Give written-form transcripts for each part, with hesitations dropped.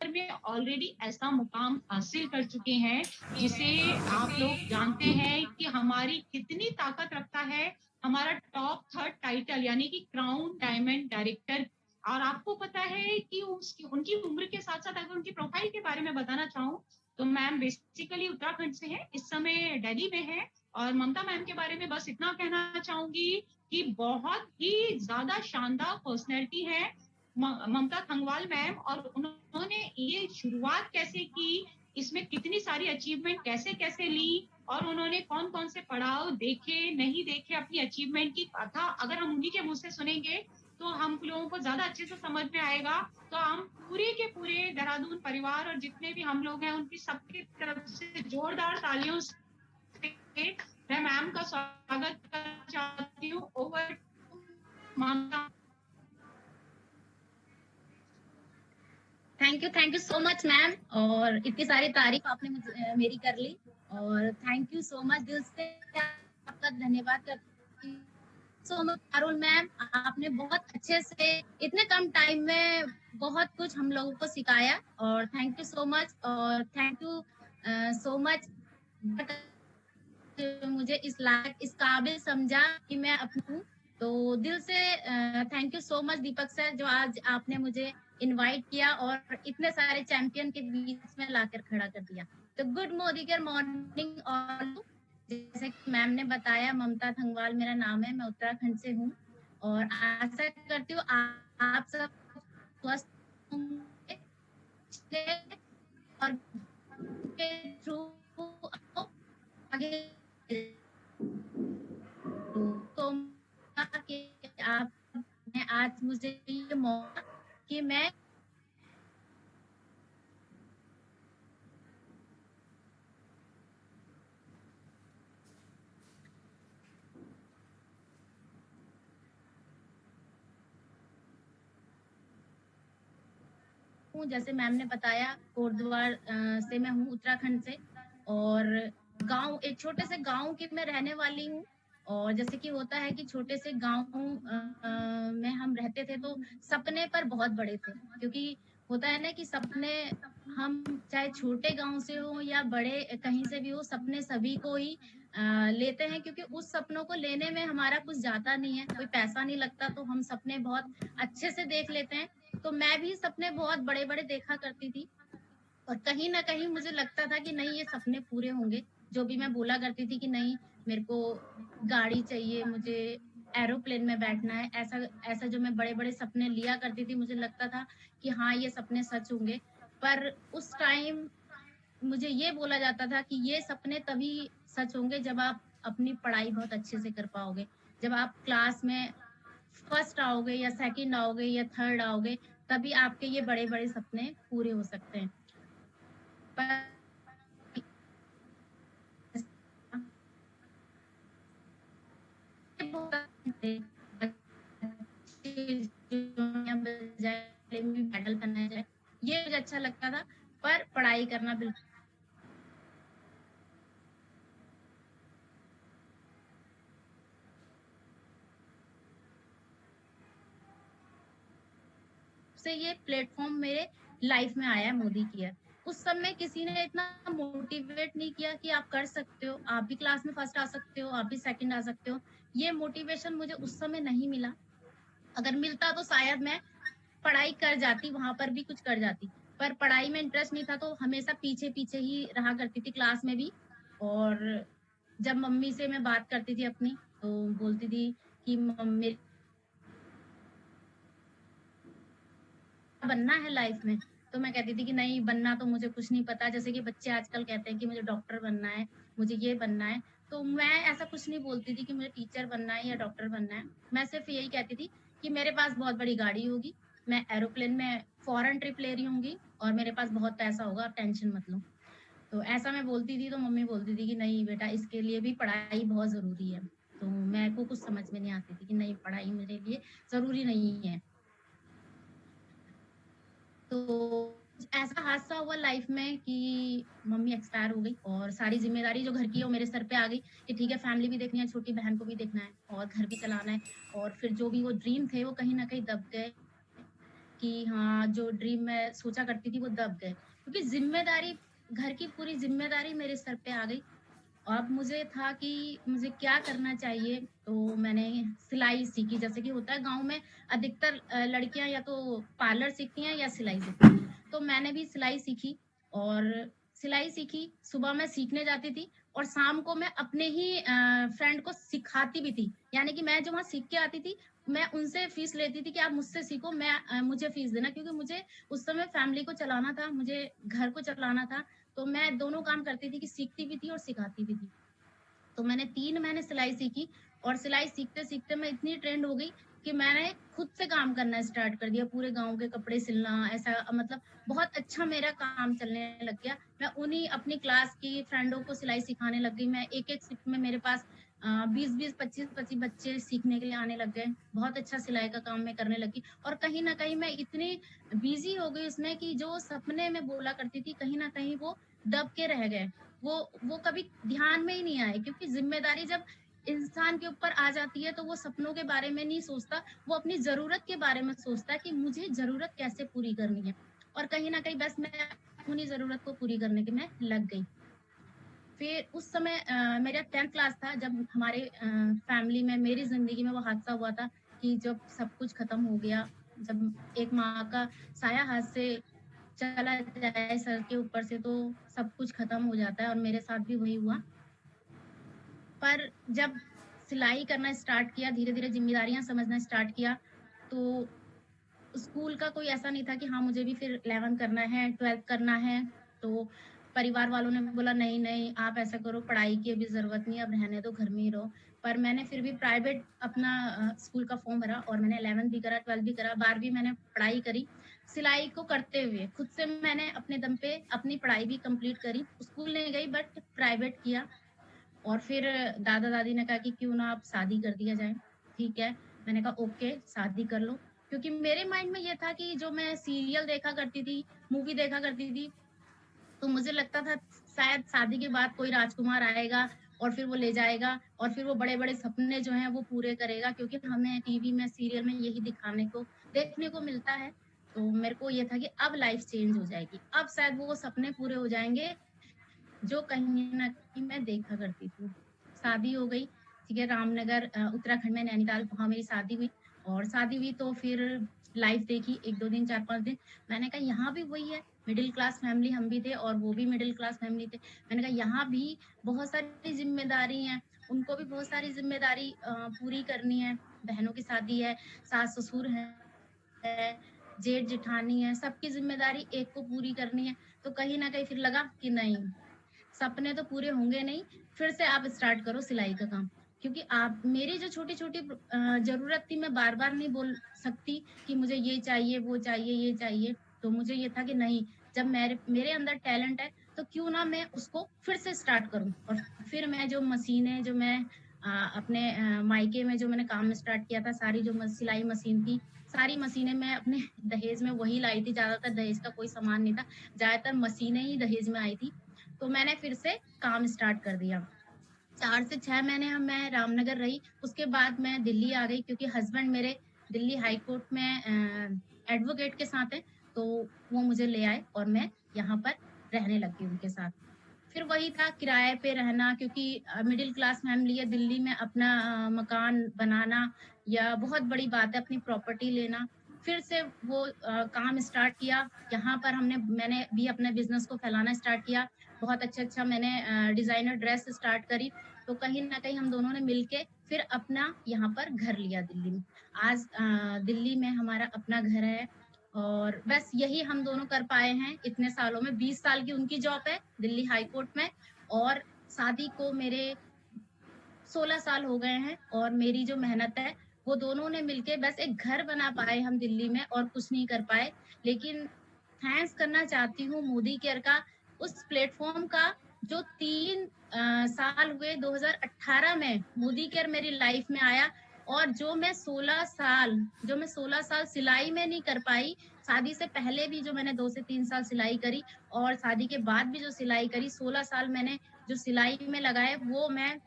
में ऑलरेडी ऐसा मुकाम हासिल कर चुके हैं जिसे आप लोग जानते हैं कि हमारी कितनी ताकत रखता है हमारा टॉप थर्ड टाइटल यानी कि क्राउन डायमंड डायरेक्टर। और आपको पता है कि उसकी उनकी उम्र के साथ साथ अगर उनकी प्रोफाइल के बारे में बताना चाहूँ तो मैम बेसिकली उत्तराखंड से है, इस समय दिल्ली में है। और ममता मैम के बारे में बस इतना कहना चाहूंगी कि बहुत ही ज्यादा शानदार पर्सनैलिटी है ममता थंगवाल मैम। और उन्होंने ये शुरुआत कैसे की, इसमें कितनी सारी अचीवमेंट कैसे कैसे ली, और उन्होंने कौन कौन से पड़ाव देखे नहीं देखे अपनी अचीवमेंट की कथा अगर हम उन्हीं के मुंह से सुनेंगे तो हम लोगों को ज्यादा अच्छे से समझ में आएगा। तो हम पूरे के पूरे देहरादून परिवार और जितने भी हम लोग हैं उनकी सबकी तरफ से जोरदार तालियों से मैं मैम का स्वागत करना चाहती हूँ। Over Mamata. Thank you so much ma'am. और इतनी सारी तारीफ आपने मुझे मेरी कर ली, और थैंक यू सो मच, दिल से आपका धन्यवाद करती हूँ। सो मच अरुण मैम, आपने बहुत अच्छे से इतने कम टाइम में बहुत कुछ हम लोगों को सिखाया, और थैंक यू सो मच। और थैंक यू सो मच मुझे इस लायक इस काबिल समझा कि मैं अपनी हूँ। तो दिल से thank you so much Deepak sir, जो आज आपने मुझे इनवाइट किया और इतने सारे चैंपियन के बीच में लाकर खड़ा कर दिया। तो गुड मॉर्निंग ऑल। जैसे कि मैम ने बताया, ममता थंगवाल मेरा नाम है, मैं उत्तराखंड से हूँ, और आशा करती हूँ आप सब स्वस्थ होंगे और के थ्रू आगे तो कि आपने आज मुझे ये मौका कि मैं हूँ, जैसे मैम ने बताया, कोटद्वार से मैं हूँ, उत्तराखंड से। और गांव, एक छोटे से गांव की मैं रहने वाली हूँ। और जैसे कि होता है कि छोटे से गांव में हम रहते थे, तो सपने पर बहुत बड़े थे, क्योंकि होता है ना कि सपने, हम चाहे छोटे गांव से हो या बड़े कहीं से भी हो, सपने सभी को ही लेते हैं, क्योंकि उस सपनों को लेने में हमारा कुछ जाता नहीं है, कोई पैसा नहीं लगता, तो हम सपने बहुत अच्छे से देख लेते हैं। तो मैं भी सपने बहुत बड़े बड़े देखा करती थी, और कहीं ना कहीं मुझे लगता था कि नहीं, ये सपने पूरे होंगे। जो भी मैं बोला करती थी कि नहीं, मेरे को गाड़ी चाहिए, मुझे एरोप्लेन में बैठना है, ऐसा ऐसा जो मैं बड़े बड़े सपने लिया करती थी, मुझे लगता था कि हाँ, ये सपने सच होंगे। पर उस टाइम मुझे ये बोला जाता था कि ये सपने तभी सच होंगे जब आप अपनी पढ़ाई बहुत अच्छे से कर पाओगे, जब आप क्लास में फर्स्ट आओगे या सेकंड आओगे या थर्ड आओगे, तभी आपके ये बड़े बड़े सपने पूरे हो सकते हैं। पर मेडल बनाया जाए, ये मुझे अच्छा लगता था, पर पढ़ाई करना बिल्कुल से ये प्लेटफॉर्म मेरे लाइफ में आया, मोदी की है। उस समय किसी ने इतना मोटिवेट नहीं किया कि आप कर सकते हो, आप भी क्लास में फर्स्ट आ सकते हो, आप भी सेकंड आ सकते हो। ये मोटिवेशन मुझे उस समय नहीं मिला। अगर मिलता तो शायद मैं पढ़ाई कर जाती, वहां पर भी कुछ कर जाती। पर पढ़ाई में इंटरेस्ट नहीं था, तो हमेशा पीछे पीछे ही रहा करती थी क्लास में भी। और जब मम्मी से मैं बात करती थी अपनी, तो बोलती थी कि मेरे बनना है लाइफ में। तो मैं कहती थी कि नहीं, बनना तो मुझे कुछ नहीं पता। जैसे कि बच्चे आजकल कहते हैं कि मुझे डॉक्टर बनना है, मुझे ये बनना है। तो मैं ऐसा कुछ नहीं बोलती थी कि मुझे टीचर बनना है या डॉक्टर बनना है। मैं सिर्फ यही कहती थी कि मेरे पास बहुत बड़ी गाड़ी होगी, मैं एरोप्लेन में फॉरेन ट्रिप ले रही होंगी, और मेरे पास बहुत पैसा होगा, टेंशन मत लो। तो ऐसा मैं बोलती थी, तो मम्मी बोलती थी कि नहीं बेटा, इसके लिए भी पढ़ाई बहुत जरूरी है। तो मेरे को कुछ समझ में नहीं आती थी कि नहीं, पढ़ाई मेरे लिए जरूरी नहीं है। तो ऐसा हादसा हुआ लाइफ में कि मम्मी एक्सपायर हो गई, और सारी जिम्मेदारी जो घर की है वो मेरे सर पे आ गई कि ठीक है, फैमिली भी देखनी है, छोटी बहन को भी देखना है, और घर भी चलाना है। और फिर जो भी वो ड्रीम थे, वो कहीं ना कहीं दब गए कि हाँ, जो ड्रीम मैं सोचा करती थी वो दब गए। क्योंकि ज़िम्मेदारी घर की पूरी ज़िम्मेदारी मेरे सर पे आ गई। अब मुझे था कि मुझे क्या करना चाहिए, तो मैंने सिलाई सीखी। जैसे कि होता है गाँव में अधिकतर लड़कियाँ या तो पार्लर सीखती हैं या सिलाई सीखती हैं। तो मैंने भी सिलाई सीखी और सिलाई सीखी, सुबह मैं सीखने जाती थी और शाम को मैं अपने ही फ्रेंड को सिखाती भी थी। यानी कि मैं जो वहाँ सीख के आती थी, मैं उनसे फीस लेती थी कि आप मुझसे सीखो, मुझे फीस देना, क्योंकि मुझे उस समय फैमिली को चलाना था, मुझे घर को चलाना था। तो मैं दोनों काम करती थी कि सीखती भी थी और सिखाती भी थी। तो मैंने 3 महीने सिलाई सीखी और सिलाई सीखते-सीखते मैं इतनी ट्रेंड हो गई कि मैंने खुद से काम करना स्टार्ट कर दिया। पूरे गाँव के कपड़े सिलना, ऐसा मतलब बहुत अच्छा मेरा काम चलने लग गया। मैं उन्हीं अपनी क्लास की फ्रेंडों को सिलाई सिखाने लग गई। मैं एक-एक शिफ्ट में मेरे पास 20-20, 25-25 बच्चे सीखने के लिए आने लग गए। बहुत अच्छा सिलाई का काम मैं करने लगी और कहीं न कहीं मैं इतनी बिज़ी हो गई उसमें कि जो सपने मैं बोला करती थी, कहीं न कहीं वो दब के रह गए। वो कभी ध्यान में ही नहीं आए, क्योंकि ज़िम्मेदारी जब इंसान के ऊपर आ जाती है तो वो सपनों के बारे में नहीं सोचता, वो अपनी ज़रूरत के बारे में सोचता है कि मुझे ज़रूरत कैसे पूरी करनी है। और कहीं न कहीं बस मैं उन्हीं ज़रूरत को पूरी करने के में लग गई। फिर उस समय मेरा 10th क्लास था जब हमारे फैमिली में, मेरी ज़िंदगी में वो हादसा हुआ था कि जब सब कुछ खत्म हो गया, जब एक माँ का साया हाथ से चला जाए सर के ऊपर से, तो सब कुछ खत्म हो जाता है और मेरे साथ भी वही हुआ। पर जब सिलाई करना स्टार्ट किया, धीरे-धीरे ज़िम्मेदारियाँ समझना स्टार्ट किया, तो स्कूल का कोई ऐसा नहीं था कि हाँ, मुझे भी फिर 11th करना है, 12th करना है। तो परिवार वालों ने बोला, "नहीं, नहीं, आप ऐसा करो, पढ़ाई की अभी ज़रूरत नहीं है, अब रहने दो, घर में ही रहो।" पर मैंने फिर भी प्राइवेट अपना स्कूल का फॉर्म भरा और मैंने 11th भी करा, 12th भी करा, 12वीं मैंने पढ़ाई करी, सिलाई को करते हुए। खुद से मैंने अपने दम पे अपनी पढ़ाई भी कंप्लीट करी। स्कूल नहीं गई बट प्राइवेट किया। और फिर दादा-दादी ने कहा कि क्यों ना अब शादी कर दिया जाए। ठीक है, मैंने कहा ओके, शादी कर लो। क्योंकि मेरे माइंड में ये था कि जो मैं सीरियल देखा करती थी, मूवी देखा करती थी, तो मुझे लगता था शायद शादी के बाद कोई राजकुमार आएगा और फिर वो ले जाएगा और फिर वो बड़े-बड़े सपने जो हैं वो पूरे करेगा, क्योंकि हमें टीवी में, सीरियल में यही दिखाने को देखने को मिलता है। तो मेरे को ये था कि अब लाइफ चेंज हो जाएगी। अब शायद वो सपने पूरे हो जाएँगे जो कहीं न कहीं मैं देखा करती थी। शादी हो गई, ठीक है, रामनगर उत्तराखंड में नैनीताल, वहाँ मेरी शादी हुई और शादी हुई तो फिर लाइफ़ देखी 1-2 दिन, 4-5 दिन। मैंने कहा यहाँ भी वही है, मिडल क्लास फैमिली हम भी थे और वो भी मिडल क्लास फैमिली थे। मैंने कहा यहाँ भी बहुत सारी ज़िम्मेदारी हैं, उनको भी बहुत सारी ज़िम्मेदारी पूरी करनी है। बहनों की शादी है, सास-ससुर है, जेठ-जेठानी है, सबकी ज़िम्मेदारी एक को पूरी करनी है। तो कहीं न कहीं फिर लगा कि नहीं, सपने तो पूरे होंगे नहीं, फिर से आप स्टार्ट करो सिलाई का काम। क्योंकि आप मेरी जो छोटी-छोटी ज़रूरत थी, मैं बार-बार नहीं बोल सकती कि मुझे ये चाहिए, वो चाहिए, ये चाहिए। तो मुझे ये था कि नहीं, जब मेरे मेरे अंदर टैलेंट है, तो क्यों ना मैं उसको फिर से स्टार्ट करूँ। और फिर मैं जो मशीनें जो मैं अपने मायके में जो मैंने काम स्टार्ट किया था, सारी जो सिलाई मशीन थी, सारी मशीनें मैं अपने दहेज में वही लाई थी, ज़्यादातर दहेज का कोई सामान नहीं था, ज़्यादातर मशीनें ही दहेज में आई थी। तो मैंने फिर से काम स्टार्ट कर दिया। 4 से 6 महीने मैं रामनगर रही, उसके बाद मैं दिल्ली आ गई, क्योंकि हस्बैंड मेरे दिल्ली हाई कोर्ट में एडवोकेट के साथ हैं, तो वो मुझे ले आए और मैं यहाँ पर रहने लग गई उनके साथ। फिर वही था किराए पे रहना, क्योंकि मिडिल क्लास फैमिली है, दिल्ली में अपना मकान बनाना या बहुत बड़ी बात है अपनी प्रॉपर्टी लेना। फिर से वो काम स्टार्ट किया, यहाँ पर मैंने भी अपने बिज़नेस को फैलाना स्टार्ट किया। बहुत अच्छा-अच्छा मैंने डिज़ाइनर ड्रेस स्टार्ट करी, तो कहीं न कहीं हम दोनों ने मिलके फिर अपना यहाँ पर घर लिया दिल्ली में। आज दिल्ली में हमारा अपना घर है और बस यही हम दोनों कर पाए हैं इतने सालों में। 20 साल की उनकी जॉब है दिल्ली हाई कोर्ट में और शादी को मेरे 16 साल हो गए हैं और मेरी जो मेहनत है, वो दोनों ने मिलके बस एक घर बना पाए हम दिल्ली में और कुछ नहीं कर पाए। लेकिन थैंक्स करना चाहती हूँ मोदी केयर का, उस प्लेटफ़ॉर्म का जो 3 साल हुए 2018 में मोदी केयर मेरी लाइफ़ में आया और जो मैं 16 साल सिलाई में नहीं कर पाई, शादी से पहले भी जो मैंने 2 से 3 साल सिलाई करी और शादी के बाद भी जो सिलाई करी, 16 साल मैंने जो सिलाई में लगाए, वो मैं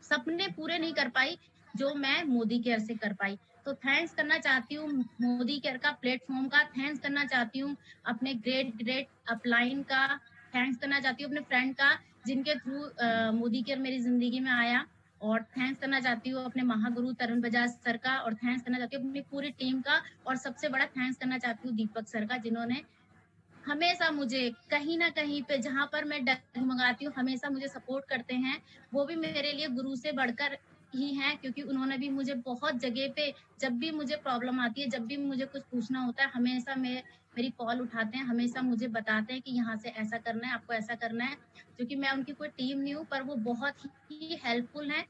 सपने पूरे नहीं कर पाई, जो मैं मोदी केयर से कर पाई। तो थैंक्स करना चाहती हूँ मोदी केयर का प्लेटफॉर्म का, थैंक्स करना चाहती हूँ अपने ग्रेट ग्रेट अपलाइन का, थैंक्स करना चाहती हूँ अपने फ्रेंड का जिनके थ्रू मोदी केयर मेरी जिंदगी में आया, और थैंक्स करना चाहती हूँ अपने महागुरु तरुण बजाज सर का, और थैंक्स करना चाहती हूँ अपनी पूरी टीम का, और सबसे बड़ा थैंक्स करना चाहती हूँ दीपक सर का, जिन्होंने हमेशा मुझे कहीं ना कहीं पे जहां पर मैं डगमगाती हूँ हमेशा मुझे सपोर्ट करते हैं। वो भी मेरे लिए गुरु से बढ़कर ही हैं, क्योंकि उन्होंने भी मुझे बहुत जगह पे, जब भी मुझे प्रॉब्लम आती है, जब भी मुझे कुछ पूछना होता है, हमेशा मेरी कॉल उठाते हैं, हमेशा मुझे बताते हैं कि यहाँ से ऐसा करना है, आपको ऐसा करना है। क्योंकि मैं उनकी कोई टीम नहीं हूँ, पर वो बहुत ही हेल्पफुल है,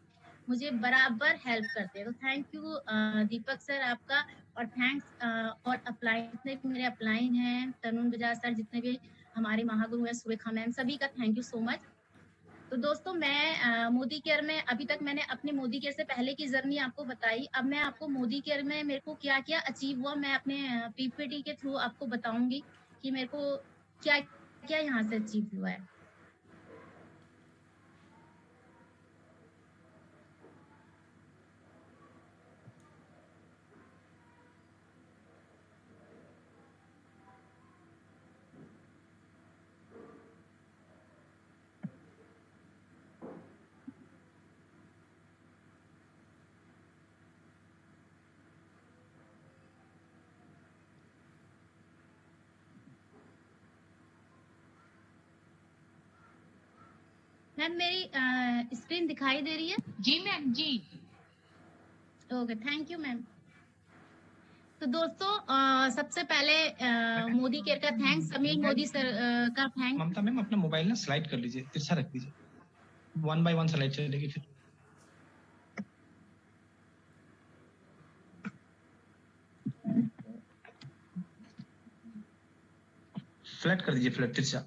मुझे बराबर हेल्प करते हैं। तो थैंक यू दीपक सर आपका, और थैंक्स और अपलाइन, जितने भी मेरे अपलाइन हैं, तरुण बजाज सर, जितने भी हमारे महागुरु हैं, सुरेखा मैम, सभी का थैंक यू सो मच। तो दोस्तों मैं मोदी केयर में, अभी तक मैंने अपने मोदी केयर से पहले की जर्नी आपको बताई, अब मैं आपको मोदी केयर में मेरे को क्या क्या अचीव हुआ, मैं अपने पीपीटी के थ्रू आपको बताऊंगी कि मेरे को क्या क्या यहाँ से अचीव हुआ है। मैम मेरी स्क्रीन दिखाई दे रही है? जी मैम जी। Okay, thank you ma'am. तो दोस्तों सबसे पहले मोदी केयर का थैंक्स, समीर मोदी सर का थैंक्स। ममता मैम अपना मोबाइल ना स्लाइड कर लीजिए, तिरछा रख दीजिए, 1 by 1 स्लाइड चलेगी फिर। फ्लैट कर दीजिए, फ्लैट तिरछा।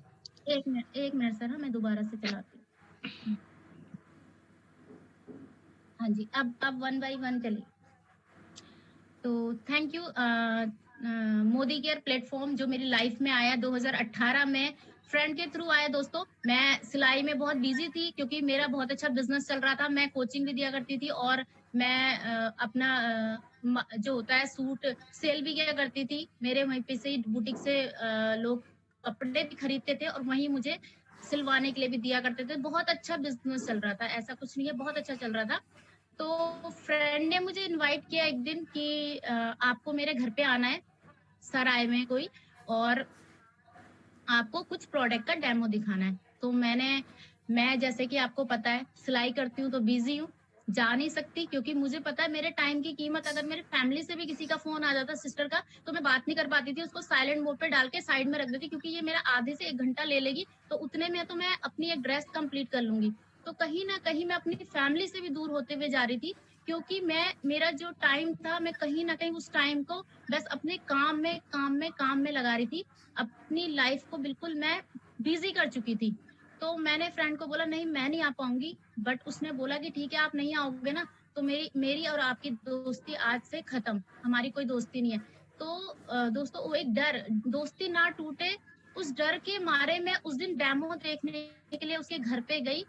एक मिनट सर, मैं दोबारा से चलाती हूँ। हाँ जी, अब 1 by 1 चलिए। तो thank you Modi care platform, जो मेरी लाइफ में आया 2018 में, फ्रेंड के थ्रू आया। दोस्तों मैं सिलाई में बहुत बिजी थी, क्योंकि मेरा बहुत अच्छा बिजनेस चल रहा था, मैं कोचिंग भी दिया करती थी, और मैं अपना जो होता है सूट सेल भी किया करती थी। मेरे वहीं पे से ही बुटीक से लोग कपड़े भी खरीदते थे, और वहीं मुझे सिलवाने के लिए भी दिया करते थे। बहुत अच्छा बिजनेस चल रहा था, ऐसा कुछ नहीं है, बहुत अच्छा चल रहा था। तो फ्रेंड ने मुझे इनवाइट किया एक दिन कि आपको मेरे घर पे आना है, सर आए हुए हैं कोई, और आपको कुछ प्रोडक्ट का डेमो दिखाना है। तो मैं जैसे कि आपको पता है सिलाई करती हूँ, तो बिजी हूँ, जा नहीं सकती, क्योंकि मुझे पता है मेरे टाइम की कीमत। अगर मेरे फैमिली से भी किसी का फोन आ जाता, सिस्टर का, तो मैं बात नहीं कर पाती थी, उसको साइलेंट मोड पे डाल के साइड में रख देती, क्योंकि ये मेरा आधे से 1 घंटा ले लेगी, तो उतने में तो मैं अपनी एक ड्रेस कंप्लीट कर लूंगी। तो कहीं ना कहीं मैं अपनी फैमिली से भी दूर होते हुए जा रही थी, क्योंकि मेरा जो टाइम था, मैं कहीं ना कहीं उस टाइम को बस अपने काम में लगा रही थी। अपनी लाइफ को बिल्कुल मैं बिजी कर चुकी थी। तो मैंने फ्रेंड को बोला नहीं मैं नहीं आ पाऊंगी, बट उसने बोला कि ठीक है आप नहीं आओगे ना, तो मेरी मेरी और आपकी दोस्ती आज से खत्म, हमारी कोई दोस्ती नहीं है। तो दोस्तों वो एक डर, दोस्ती ना टूटे, उस डर के मारे मैं उस दिन डेमो देखने के लिए उसके घर पे गई।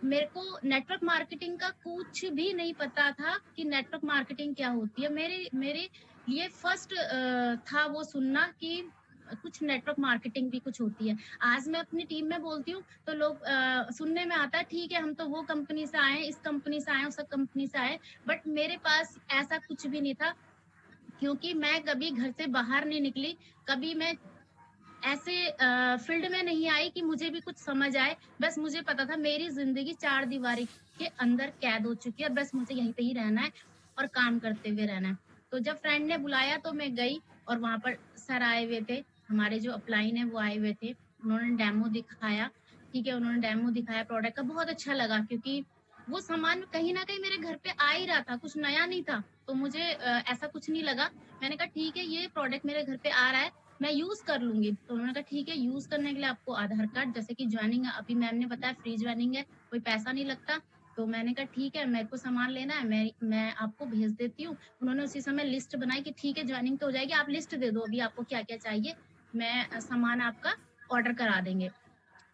मेरे को नेटवर्क मार्केटिंग का कुछ भी नहीं पता था कि नेटवर्क मार्केटिंग क्या होती है। मेरे मेरे लिए फर्स्ट था वो सुनना कि कुछ नेटवर्क मार्केटिंग भी कुछ होती है। आज मैं अपनी टीम में बोलती हूँ तो लोग सुनने में आता है ठीक है हम तो वो कंपनी से आए, इस कंपनी से आए, उस कंपनी से आए, बट मेरे पास ऐसा कुछ भी नहीं था, क्योंकि मैं कभी घर से बाहर नहीं निकली, कभी मैं ऐसे फील्ड में नहीं आई कि मुझे भी कुछ समझ आए। बस मुझे पता था मेरी जिंदगी 4 दीवारी के अंदर कैद हो चुकी है, बस मुझे यहीं पे ही रहना है और काम करते हुए रहना है। तो जब फ्रेंड ने बुलाया तो मैं गई, और वहां पर सर आए हुए थे, हमारे जो अपलाइन है वो आए हुए थे, उन्होंने डेमो दिखाया। ठीक है, उन्होंने डेमो दिखाया प्रोडक्ट का, बहुत अच्छा लगा, क्योंकि वो सामान कहीं ना कहीं मेरे घर पे आ ही रहा था, कुछ नया नहीं था, तो मुझे ऐसा कुछ नहीं लगा। मैंने कहा ठीक है ये प्रोडक्ट मेरे घर पे आ रहा है, मैं यूज कर लूंगी। तो उन्होंने कहा ठीक है, यूज करने के लिए आपको आधार कार्ड, जैसे कि ज्वाइनिंग अभी मैम ने बताया फ्री ज्वाइनिंग है, कोई पैसा नहीं लगता। तो मैंने कहा ठीक है, मेरे को सामान लेना है, मैं आपको भेज देती हूँ। उन्होंने उसी समय लिस्ट बनाई कि ठीक है ज्वाइनिंग तो हो जाएगी, आप लिस्ट दे दो अभी आपको क्या क्या चाहिए, मैं सामान आपका ऑर्डर करा देंगे।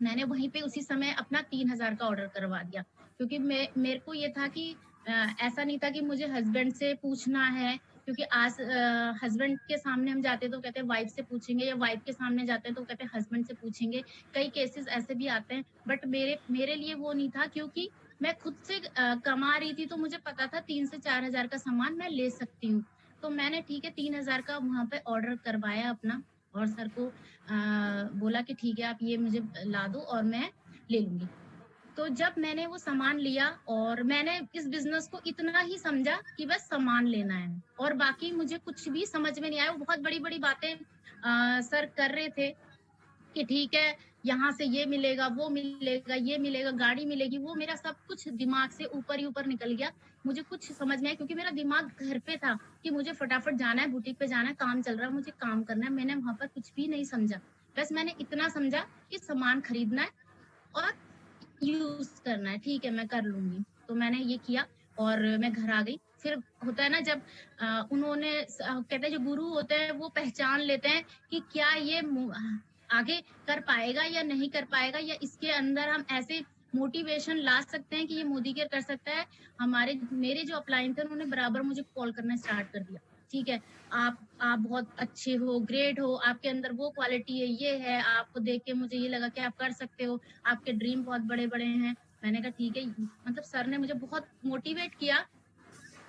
मैंने वहीं पे उसी समय अपना 3000 का ऑर्डर करवा दिया, क्योंकि मेरे को ये था कि ऐसा नहीं था कि मुझे हस्बैंड से पूछना है, क्योंकि आज हस्बैंड के सामने हम जाते हैं तो कहते हैं वाइफ से पूछेंगे, या वाइफ के सामने जाते हैं तो कहते हैं हस्बैंड से पूछेंगे। कई केसेस ऐसे भी आते हैं, बट मेरे मेरे लिए वो नहीं था, क्योंकि मैं खुद से कमा रही थी, तो मुझे पता था 3 से 4 हज़ार का सामान मैं ले सकती हूँ। तो मैंने ठीक है 3 हज़ार का वहाँ पे ऑर्डर करवाया अपना, और सर को बोला कि ठीक है आप ये मुझे ला दो और मैं ले लूँगी। तो जब मैंने वो सामान लिया, और मैंने इस बिज़नेस को इतना ही समझा कि बस सामान लेना है, और बाकी मुझे कुछ भी समझ में नहीं आया। वो बहुत बड़ी-बड़ी बातें सर कर रहे थे कि ठीक है, यहाँ से ये मिलेगा, वो मिलेगा, ये मिलेगा, गाड़ी मिलेगी, वो मेरा सब कुछ दिमाग से ऊपर ही ऊपर निकल गया। मुझे कुछ समझ में आया, क्योंकि मेरा दिमाग घर पे था कि मुझे फटाफट जाना है, बुटीक पे जाना है, काम चल रहा है, मुझे काम करना है। मैंने वहाँ पर कुछ भी नहीं समझा। बस मैंने इतना समझा कि सामान खरीदना है और यूज़ करना है, ठीक है मैं कर लूँगी। तो मैंने ये किया और मैं घर आ गई। फिर होता है ना, जब उन्होंने कहते हैं जो गुरु होते हैं वो पहचान लेते हैं कि क्या ये आगे कर पाएगा या नहीं कर पाएगा, या इसके अंदर हम ऐसे मोटिवेशन ला सकते हैं कि ये मोदी केयर कर सकता है। मेरे जो अपलाइन थे उन्होंने बराबर मुझे कॉल करना स्टार्ट कर दिया। ठीक है, आप बहुत अच्छे हो, ग्रेट हो, आपके अंदर वो क्वालिटी है, ये है, आपको देख के मुझे ये लगा कि आप कर सकते हो, आपके ड्रीम बहुत बड़े-बड़े हैं। मैंने कहा ठीक है, मतलब सर ने मुझे बहुत मोटिवेट किया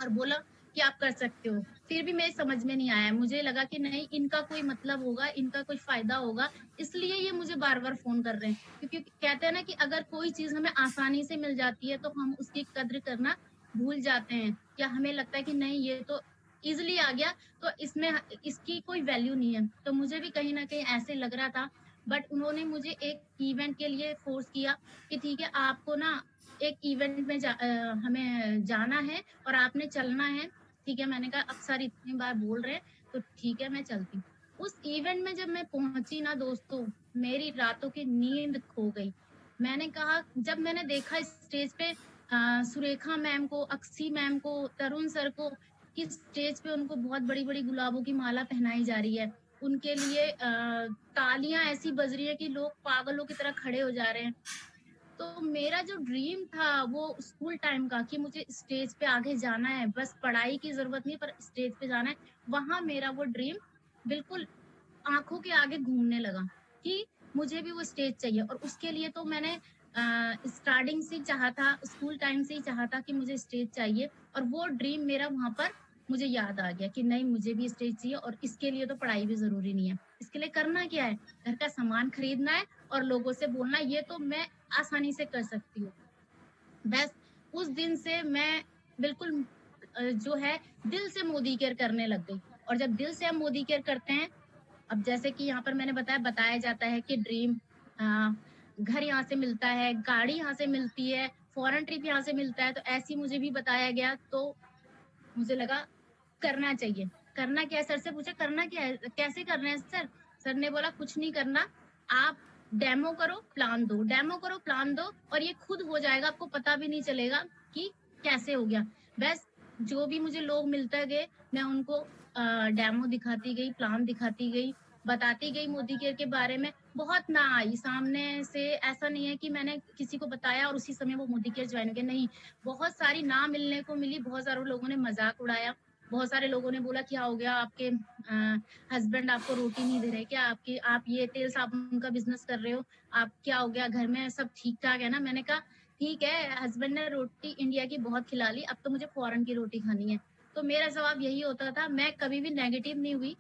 और बोला कि आप कर सकते हो। फिर भी मेरे समझ में नहीं आया, मुझे लगा कि नहीं इनका कोई मतलब होगा, इनका कोई फ़ायदा होगा, इसलिए ये मुझे बार-बार फ़ोन कर रहे हैं। क्योंकि कहते हैं ना कि अगर कोई चीज़ हमें आसानी से मिल जाती है, तो हम उसकी कद्र करना भूल जाते हैं, या हमें लगता है कि नहीं ये तो ईज़िली आ गया, तो इसकी कोई वैल्यू नहीं है। तो मुझे भी कहीं न कहीं ऐसे लग रहा था, बट उन्होंने मुझे एक इवेंट के लिए फ़ोर्स किया कि ठीक है आपको ना एक इवेंट में हमें जाना है और आपने चलना है। ठीक है, मैंने कहा अब सर इतनी बार बोल रहे हैं, तो ठीक है मैं चलती हूँ। उस इवेंट में जब मैं पहुँची ना दोस्तों, मेरी रातों की नींद खो गई। मैंने कहा, जब मैंने देखा स्टेज पे सुरेखा मैम को, अक्सी मैम को, तरुण सर को, कि स्टेज पे उनको बहुत बड़ी-बड़ी गुलाबों की माला पहनाई जा रही है। उनके लिए तालियाँ ऐसी बज रही है कि लोग पागलों की तरह खड़े हो जा रहे हैं। तो मेरा जो ड्रीम था वो स्कूल टाइम का, कि मुझे स्टेज पे आगे जाना है, बस पढ़ाई की ज़रूरत नहीं पर स्टेज पे जाना है, वहाँ मेरा वो ड्रीम बिल्कुल आँखों के आगे घूमने लगा कि मुझे भी वो स्टेज चाहिए। और उसके लिए तो मैंने स्टार्टिंग से ही चाहा था, स्कूल टाइम से ही चाहा था कि मुझे स्टेज चाहिए, और वो ड्रीम मेरा वहाँ पर मुझे याद आ गया कि नहीं मुझे भी स्टेज चाहिए, और इसके लिए तो पढ़ाई भी ज़रूरी नहीं है। इसके लिए करना क्या है? घर का सामान खरीदना है और लोगों से बोलना है, ये तो मैं आसानी से कर सकती हूँ। बस उस दिन से मैं बिल्कुल जो है दिल से मोदी केयर करने लग गई। और जब दिल से हम मोदी केयर करते हैं, अब जैसे कि यहाँ पर मैंने बताया जाता है कि ड्रीम अ, घर यहाँ से मिलता है, गाड़ी यहाँ से मिलती है, फॉरेन ट्रिप यहाँ से मिलता है, तो ऐसे ही मुझे भी बताया गया। तो मुझे लगा करना चाहिए। करना क्या है? सर से पूछा करना क्या है? कैसे करना है सर? सर ने बोला कुछ नहीं करना, आप डेमो करो, प्लान दो, डेमो करो, प्लान दो, और ये खुद हो जाएगा, आपको पता भी नहीं चलेगा कि कैसे हो गया। बस जो भी मुझे लोग मिलते गए, मैं उनको डेमो दिखाती गई, प्लान दिखाती गई, बताती गई मोदी केयर के बारे में। बहुत ना आई सामने से, ऐसा नहीं है कि मैंने किसी को बताया और उसी समय वो मोदी केयर जॉइन हो गए, नहीं। बहुत सारी ना मिलने को मिली, बहुत सारे लोगों ने मज़ाक उड़ाया, बहुत सारे लोगों ने बोला क्या हो गया आपके हस्बैंड आपको रोटी नहीं दे रहे क्या? आप ये तेल साबुन का बिज़नेस कर रहे हो, आप क्या हो गया? घर में सब ठीक-ठाक है ना? मैंने कहा ठीक है, हस्बैंड ने रोटी इंडिया की बहुत खिला ली, अब तो मुझे फ़ॉरेन की रोटी खानी है। तो मेरा जवाब यही होता था, मैं कभी भी नेगेटिव नहीं हुई।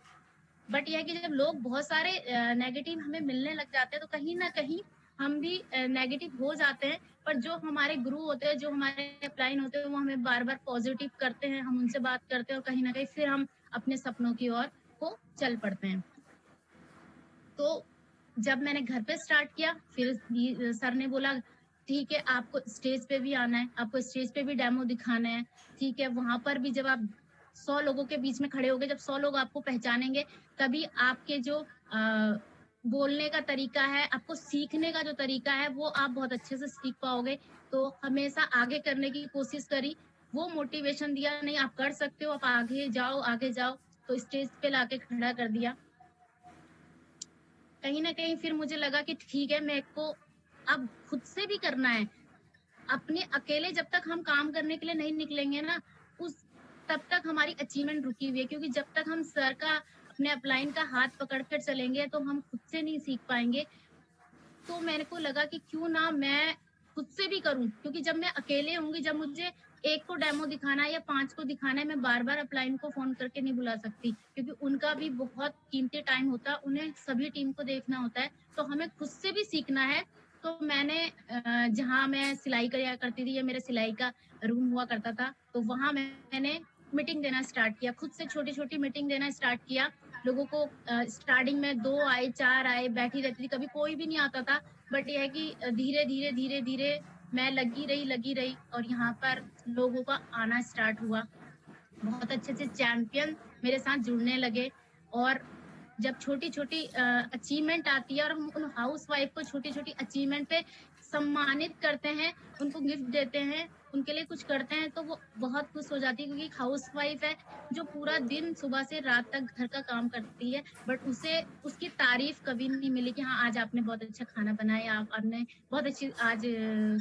बट ये है कि जब लोग बहुत सारे नेगेटिव हमें मिलने लग जाते हैं, तो कहीं न कहीं हम भी नेगेटिव हो जाते हैं। पर जो हमारे गुरु होते हैं, जो हमारे अपलाइन होते हैं, वो हमें बार-बार पॉज़िटिव करते हैं, हम उनसे बात करते हैं और कहीं न कहीं फिर हम अपने सपनों की ओर को चल पड़ते हैं। तो जब मैंने घर पे स्टार्ट किया, फिर सर ने बोला, "ठीक है, आपको स्टेज पे भी आना है, आपको स्टेज पे भी डेमो दिखाना है, ठीक है? वहाँ पर भी जब आप 100 लोगों के बीच में खड़े होगे, जब 100 लोग आपको पहचानेंगे, तभी आपके जो बोलने का तरीका है, आपको सीखने का जो तरीका है, वो आप बहुत अच्छे से सीख पाओगे।" तो हमेशा आगे करने की कोशिश करी, वो मोटिवेशन दिया, "नहीं, आप कर सकते हो, आप आगे जाओ, आगे जाओ।" तो स्टेज पे लाके खड़ा कर दिया। कहीं न कहीं फिर मुझे लगा कि ठीक है, मेरे को अब खुद से भी करना है। अपने अकेले जब तक हम काम करने के लिए नहीं निकलेंगे ना, उस तब तक हमारी अचीवमेंट रुकी हुई है, क्योंकि जब तक हम सर का, अपने अपलाइन का हाथ पकड़ कर चलेंगे तो हम खुद से नहीं सीख पाएंगे। तो मेरे को लगा कि क्यों ना मैं खुद से भी करूं, क्योंकि जब मैं अकेले होंगी, जब मुझे एक को डेमो दिखाना है या 5 को दिखाना है, मैं बार बार अपलाइन को फोन करके नहीं बुला सकती, क्योंकि उनका भी बहुत कीमती टाइम होता है, उन्हें सभी टीम को देखना होता है। तो हमें खुद से भी सीखना है। तो मैंने जहाँ मैं सिलाई किया करती थी, या मेरे सिलाई का रूम हुआ करता था, तो वहां मैंने मीटिंग देना स्टार्ट किया, खुद से छोटी छोटी मीटिंग देना स्टार्ट किया लोगों को। स्टार्टिंग में 2 आए, 4 आए, बैठी रहती थी, कभी कोई भी नहीं आता था। बट यह है कि धीरे धीरे धीरे धीरे मैं लगी रही और यहाँ पर लोगों का आना स्टार्ट हुआ। बहुत अच्छे अच्छे चैंपियन मेरे साथ जुड़ने लगे। और जब छोटी छोटी अचीवमेंट आती है और हम उन हाउस वाइफ को छोटी छोटी अचीवमेंट पे सम्मानित करते हैं, उनको गिफ्ट देते हैं, उनके लिए कुछ करते हैं, तो वो बहुत खुश हो जाती है, क्योंकि एक हाउस वाइफ है जो पूरा दिन सुबह से रात तक घर का काम करती है, बट उसे उसकी तारीफ कभी नहीं मिली कि हाँ आज आपने बहुत अच्छा खाना बनाया, आपने बहुत अच्छी आज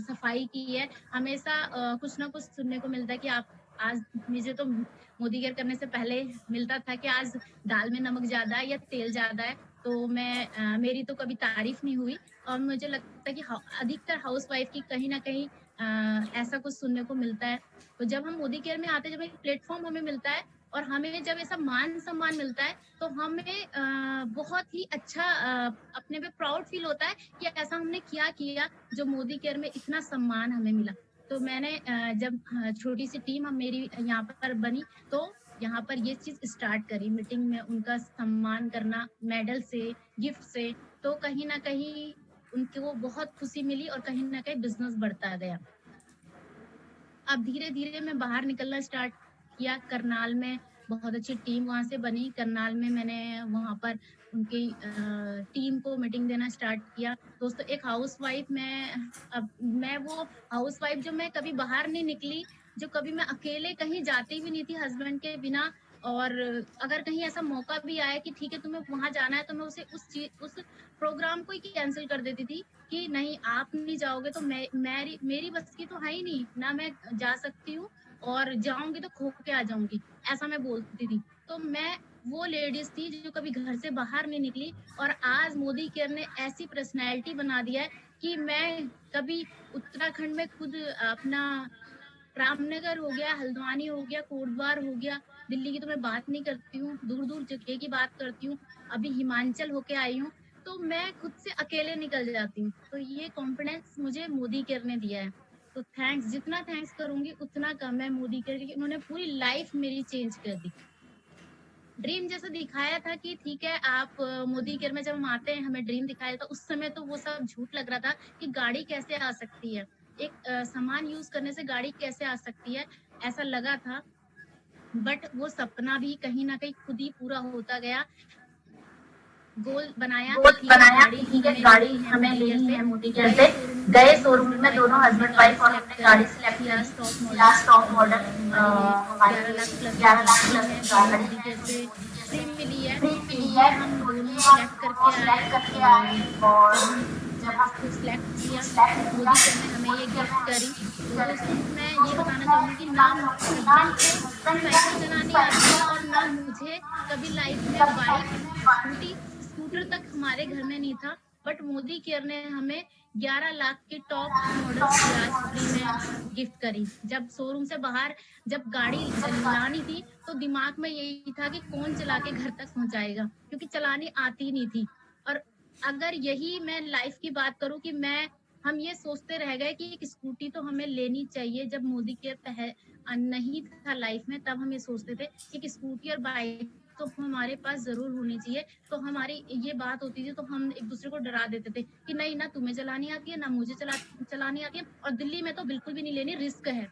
सफाई की है। हमेशा कुछ ना कुछ सुनने को मिलता है कि आप आज, मुझे तो मोदी केयर करने से पहले मिलता था कि आज दाल में नमक ज्यादा है या तेल ज्यादा है, तो मैं मेरी तो कभी तारीफ नहीं हुई। और मुझे लगता है कि अधिकतर हाउस वाइफ की कहीं ना कहीं ऐसा कुछ सुनने को मिलता है। तो जब हम मोदी केयर में आते हैं, जब एक प्लेटफॉर्म हमें मिलता है और हमें जब ऐसा मान सम्मान मिलता है, तो हमें बहुत ही अच्छा अपने पे प्राउड फील होता है कि ऐसा हमने क्या किया जो मोदी केयर में इतना सम्मान हमें मिला। तो मैंने जब छोटी सी टीम हम मेरी यहाँ पर बनी, तो यहाँ पर ये चीज स्टार्ट करी, मीटिंग में उनका सम्मान करना मेडल से, गिफ्ट से। तो कहीं ना कहीं उनको बहुत खुशी मिली और कहीं ना कहीं बिजनेस बढ़ता गया। अब धीरे धीरे मैं बाहर निकलना स्टार्ट किया। करनाल में बहुत अच्छी टीम वहां से बनी। करनाल में मैंने वहां पर उनकी टीम को मीटिंग देना स्टार्ट किया। दोस्तों, एक हाउस वाइफ मैं वो हाउस वाइफ जो मैं कभी बाहर नहीं निकली, जो कभी मैं अकेले कहीं जाती भी नहीं थी हस्बैंड के बिना। और अगर कहीं ऐसा मौका भी आया कि ठीक है तुम्हें वहां जाना है, तो मैं उस प्रोग्राम को ही कैंसिल कर देती थी कि नहीं, आप नहीं जाओगे तो मेरी बस की तो है ही नहीं ना, मैं जा सकती हूँ और जाऊंगी तो खो के आ जाऊंगी, ऐसा मैं बोलती थी। तो मैं वो लेडीज थी जो कभी घर से बाहर नहीं निकली। और आज मोदी केयर ने ऐसी पर्सनैलिटी बना दिया है कि मैं कभी उत्तराखंड में खुद अपना रामनगर हो गया, हल्द्वानी हो गया, कोटद्वार हो गया, दिल्ली की तो मैं बात नहीं करती हूँ, दूर दूर जगह की बात करती हूँ। अभी हिमाचल होके आई हूँ, तो मैं खुद से अकेले निकल जाती हूँ। तो ये कॉन्फिडेंस मुझे मोदी केयर ने दिया है। तो थैंक्स, जितना थैंक्स करूंगी उतना कम है मोदी केयर की। उन्होंने पूरी लाइफ मेरी चेंज कर दी। ड्रीम जैसा दिखाया था कि ठीक है आप मोदी केयर में जब हम आते हैं हमें ड्रीम दिखाया था, उस समय तो वो सब झूठ लग रहा था कि गाड़ी कैसे आ सकती है, एक सामान यूज करने से गाड़ी कैसे आ सकती है, ऐसा लगा था। बट वो सपना भी कहीं ना कहीं खुद ही पूरा होता गया। गोल बनाया कि ठीक है गाड़ी हमें लेनी है मोदी केयर से। गए शोरूम में दोनों हस्बैंड वाइफ और हमने गाड़ी सिलेक्ट करी। सिया स्टॉक मॉडल, हमारी 11 लाख प्लस की गाड़ी है, गाड़ी मोदी केयर से फ्री मिली है। तो ये हम दोनों सिलेक्ट करके आए। और जब हम इसको सिलेक्ट किया, मोदी केयर ने हमें ये गिफ्ट करी। तो दोस्तों, मैं ये बताना चाहूंगी कि ना हस्बैंड को साइकिल चलानी आती है और ना मुझे कभी लाइफ में बाइक, स्कूटी, स्कूटर तक हमारे घर में नहीं था। बट मोदी केयर ने हमें 11 लाख की टॉप मॉडल सियाज फ्री में गिफ्ट करी। जब शोरूम से बाहर जब गाड़ी चलानी थी, तो दिमाग में यही था कि कौन चला के घर तक पहुंचाएगा, क्योंकि चलानी आती नहीं थी। और अगर यही मैं लाइफ की बात करूं कि हम ये सोचते रह गए कि एक स्कूटी तो हमें लेनी चाहिए। जब मोदी केयर नहीं था लाइफ में, तब हम ये सोचते थे कि एक स्कूटी और बाइक तो हमारे पास जरूर होनी चाहिए। तो हमारी ये बात होती थी, तो हम एक दूसरे को डरा देते थे कि नहीं, ना तुम्हें चलानी आती है ना मुझे चलानी आती है, और दिल्ली में तो बिल्कुल भी नहीं लेनी, रिस्क है।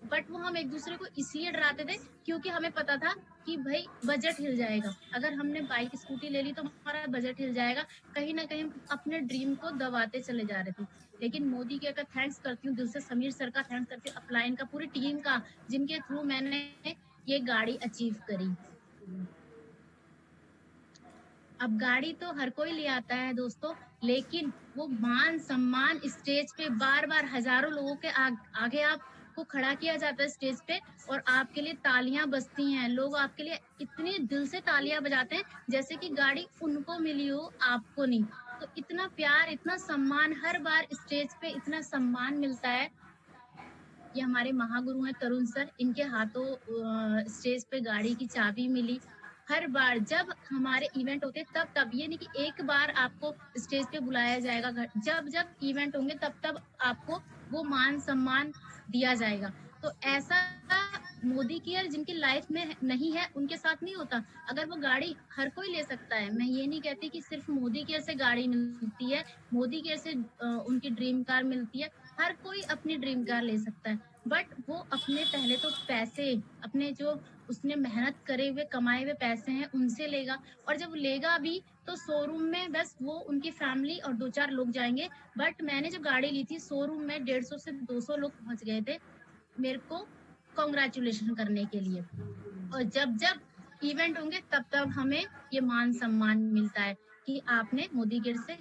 बट वो हम एक दूसरे को इसलिए डराते थे क्योंकि हमें पता था कि भाई बजट हिल जाएगा, अगर हमने बाइक स्कूटी ले ली तो हमारा बजट हिल जाएगा। कहीं ना कहीं हम अपने ड्रीम को दबाते चले जा रहे थे। लेकिन मोदी के का थैंक्स करती हूँ दिल से, समीर सर का थैंक्स करती हूँ, अपलाइन का, पूरी टीम का, जिनके थ्रू मैंने ये गाड़ी अचीव करी। अब गाड़ी तो हर कोई ले आता है दोस्तों, लेकिन वो मान सम्मान स्टेज पे बार-बार हज़ारों लोगों के आगे आपको खड़ा किया जाता है स्टेज पे और आपके लिए तालियाँ बजती हैं। लोग आपके लिए इतने दिल से तालियाँ बजाते हैं जैसे कि गाड़ी उनको मिली हो, आपको नहीं। तो इतना प्यार, इतना सम्मान हर बार स्टेज पे इतना सम्मान मिलता है। ये हमारे महागुरु हैं तरुण सर, इनके हाथों स्टेज पे गाड़ी की चाबी मिली। हर बार जब हमारे इवेंट होते हैं तब ये नहीं कि एक बार आपको स्टेज पे बुलाया जाएगा, जब इवेंट होंगे तब आपको वो मान सम्मान दिया जाएगा। तो ऐसा मोदी केयर जिनकी लाइफ में नहीं है उनके साथ नहीं होता। अगर वो गाड़ी हर कोई ले सकता है, मैं ये नहीं कहती कि सिर्फ मोदी केयर से गाड़ी मिलती है, मोदी केयर से उनकी ड्रीम कार मिलती है। हर कोई अपनी ड्रीम कार ले सकता है, बट वो अपने पहले तो पैसे, अपने जो उसने मेहनत करे हुए कमाए हुए पैसे हैं उनसे लेगा, और जब लेगा भी तो शोरूम में बस वो उनकी फैमिली और 2-4 लोग जाएंगे। बट मैंने जो गाड़ी ली थी शोरूम में 150 से 200 लोग पहुंच गए थे मेरे को कॉन्ग्रेचुलेशन करने के लिए। और जब इवेंट होंगे तब हमें ये मान सम्मान मिलता है कि आपने मोदी केयर से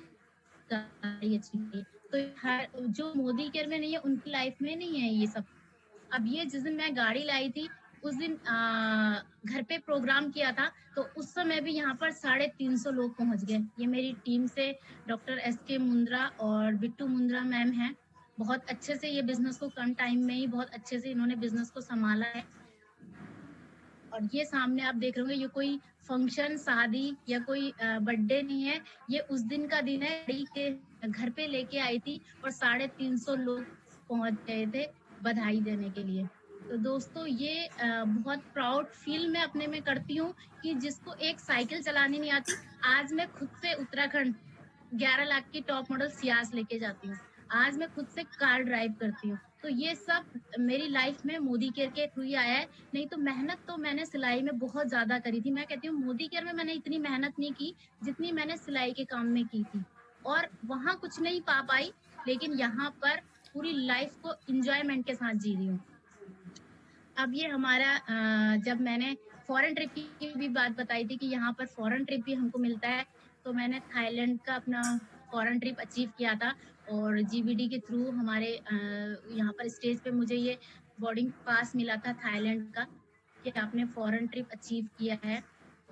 गाड़ी अच्छी की। तो हर जो मोदी केयर में नहीं है उनकी लाइफ में नहीं है ये सब। अब ये जिस दिन मैं गाड़ी लाई थी उस दिन घर पे प्रोग्राम किया था, तो उस समय भी यहाँ पर 350 लोग पहुंच गए। ये मेरी टीम से डॉक्टर SK मुंद्रा और बिट्टू मुंद्रा मैम हैं। बहुत अच्छे से ये बिजनेस को कम टाइम में ही बहुत अच्छे से इन्होंने बिजनेस को संभाला है। और ये सामने आप देख रहे होंगे, ये कोई फंक्शन, शादी या कोई बर्थडे नहीं है, ये उस दिन का दिन है। गाड़ी के घर पे लेके आई थी और 350 लोग पहुंच गए थे बधाई देने के लिए। तो दोस्तों ये बहुत प्राउड फील मैं अपने में करती हूँ कि जिसको एक साइकिल चलानी नहीं आती, आज मैं खुद से उत्तराखंड 11 लाख की टॉप मॉडल सियाज लेके जाती हूँ। आज मैं खुद से कार ड्राइव करती हूँ। तो ये सब मेरी लाइफ में मोदी केयर के थ्रू ही आया है। नहीं तो मेहनत तो मैंने सिलाई में बहुत ज्यादा करी थी। मैं कहती हूँ मोदी केयर में मैंने इतनी मेहनत नहीं की जितनी मैंने सिलाई के काम में की थी, और वहां कुछ नहीं पा पाई, लेकिन यहाँ पर पूरी लाइफ को इंजॉयमेंट के साथ जी रही हूँ। अब ये हमारा जब मैंने फॉरेन ट्रिप की भी बात बताई थी कि यहाँ पर फॉरेन ट्रिप भी हमको मिलता है, तो मैंने थाईलैंड का अपना फॉरेन ट्रिप अचीव किया था और GBD के थ्रू हमारे यहाँ पर स्टेज पे मुझे ये बोर्डिंग पास मिला था थाईलैंड का कि आपने फॉरेन ट्रिप अचीव किया है।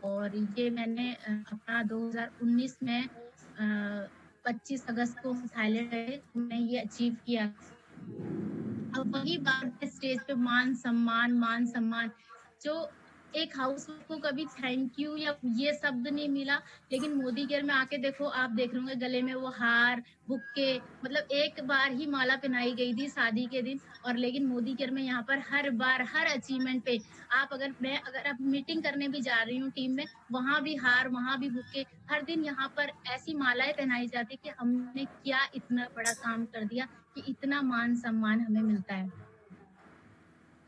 और ये मैंने अपना 2019 में 25 अगस्त को थाईलैंड गए, मैं ये अचीव किया। अब वही बात है, स्टेज पे मान सम्मान जो एक हाउस को कभी थैंक यू या ये शब्द नहीं मिला, लेकिन मोदी केयर में आके देखो, आप देख रहे होंगे गले में वो हार, बुक्के, मतलब एक बार ही माला पहनाई गई थी शादी के दिन, और लेकिन मोदी केयर में यहाँ पर हर बार हर अचीवमेंट पे अगर आप मीटिंग करने भी जा रही हूँ टीम में, वहां भी हार, वहां भी बुक्के, हर दिन यहाँ पर ऐसी मालाएं पहनाई जाती कि हमने क्या इतना बड़ा काम कर दिया कि इतना मान सम्मान हमें मिलता है।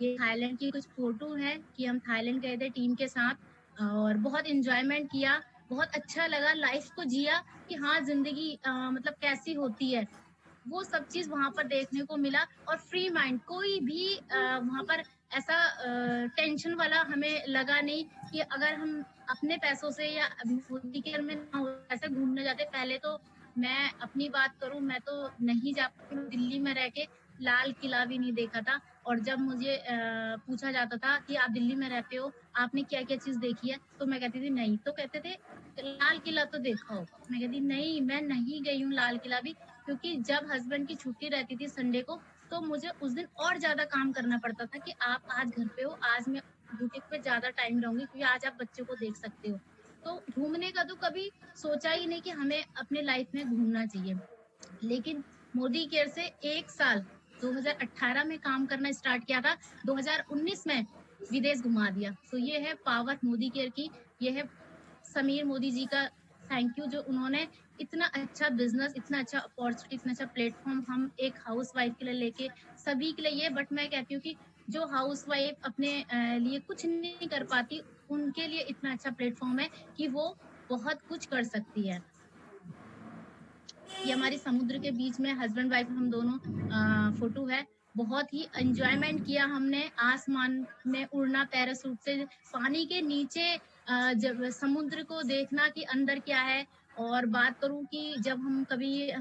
ये थाईलैंड की कुछ फोटो है कि हम थाईलैंड गए थे टीम के साथ और बहुत एंजॉयमेंट किया, बहुत अच्छा लगा, लाइफ को जिया कि हाँ जिंदगी मतलब कैसी होती है, वो सब चीज वहां पर देखने को मिला। और फ्री माइंड, कोई भी वहां पर ऐसा टेंशन वाला हमें लगा नहीं कि अगर हम अपने पैसों से या मोदी केयर में ना हो ऐसे घूमने जाते। पहले तो मैं अपनी बात करूं, मैं तो नहीं जा पाती, दिल्ली में रह के लाल किला भी नहीं देखा था। और जब मुझे पूछा जाता था कि आप दिल्ली में रहते हो, आपने क्या क्या चीज देखी है, तो मैं कहती थी नहीं, तो कहते थे लाल किला तो देखा होगा। मैं कहती नहीं, मैं नहीं गई हूँ लाल किला भी, क्योंकि जब हस्बैंड की छुट्टी रहती थी संडे को, तो मुझे उस दिन और ज्यादा काम करना पड़ता था कि आप आज घर पे हो, आज मैं बुटीक पे ज्यादा टाइम रहूंगी क्योंकि आज आप बच्चों को देख सकते हो। तो घूमने का तो कभी सोचा ही नहीं कि हमें अपने लाइफ में घूमना चाहिए, लेकिन मोदी केयर से एक साल 2018 में काम करना स्टार्ट किया था, 2019 में विदेश घुमा दिया। तो ये है पावर मोदी केयर की, ये है समीर मोदी जी का थैंक यू, जो उन्होंने इतना अच्छा बिजनेस, इतना अच्छा अपॉर्चुनिटी, इतना अच्छा प्लेटफॉर्म हम एक हाउस वाइफ के लिए लेके सभी के लिए ये। बट मैं कहती हूँ कि जो हाउस वाइफ अपने लिए कुछ नहीं कर पाती, उनके लिए इतना अच्छा प्लेटफॉर्म है कि वो बहुत कुछ कर सकती है। ये हमारी समुद्र के बीच में हस्बैंड वाइफ हम दोनों फोटो है। बहुत ही एंजॉयमेंट किया हमने, आसमान में उड़ना पैराशूट से, पानी के नीचे जब समुद्र को देखना कि अंदर क्या है। और बात करूं कि जब हम कभी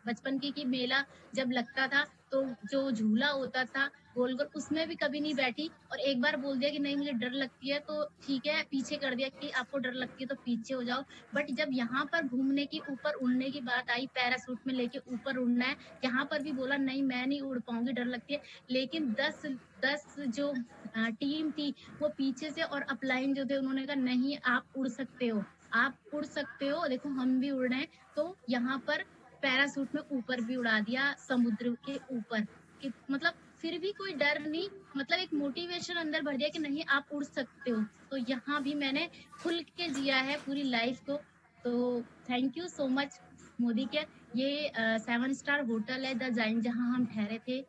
बचपन की मेला जब लगता था तो जो झूला होता था गोल गोल, उसमें भी कभी नहीं बैठी, और एक बार बोल दिया कि नहीं मुझे डर लगती है तो ठीक है, पीछे कर दिया कि आपको डर लगती है तो पीछे हो जाओ। बट जब यहाँ पर घूमने की, ऊपर उड़ने की बात आई, पैराशूट में लेके ऊपर उड़ना है, यहाँ पर भी बोला नहीं मैं नहीं उड़ पाऊंगी, डर लगती है। लेकिन 10 जो टीम थी वो पीछे से, और अपलाइन जो थे उन्होंने कहा नहीं आप उड़ सकते हो, आप उड़ सकते हो, देखो हम भी उड़ रहे हैं। तो यहाँ पर पैराशूट में ऊपर भी उड़ा दिया समुद्र के ऊपर, कि मतलब फिर भी कोई डर नहीं, मतलब एक मोटिवेशन अंदर भर दिया कि नहीं आप उड़ सकते हो। तो यहाँ भी मैंने खुल के जिया है पूरी लाइफ को। तो thank you so much Modi care. ये 7 स्टार होटल है द जाइन, जहाँ हम ठहरे थे।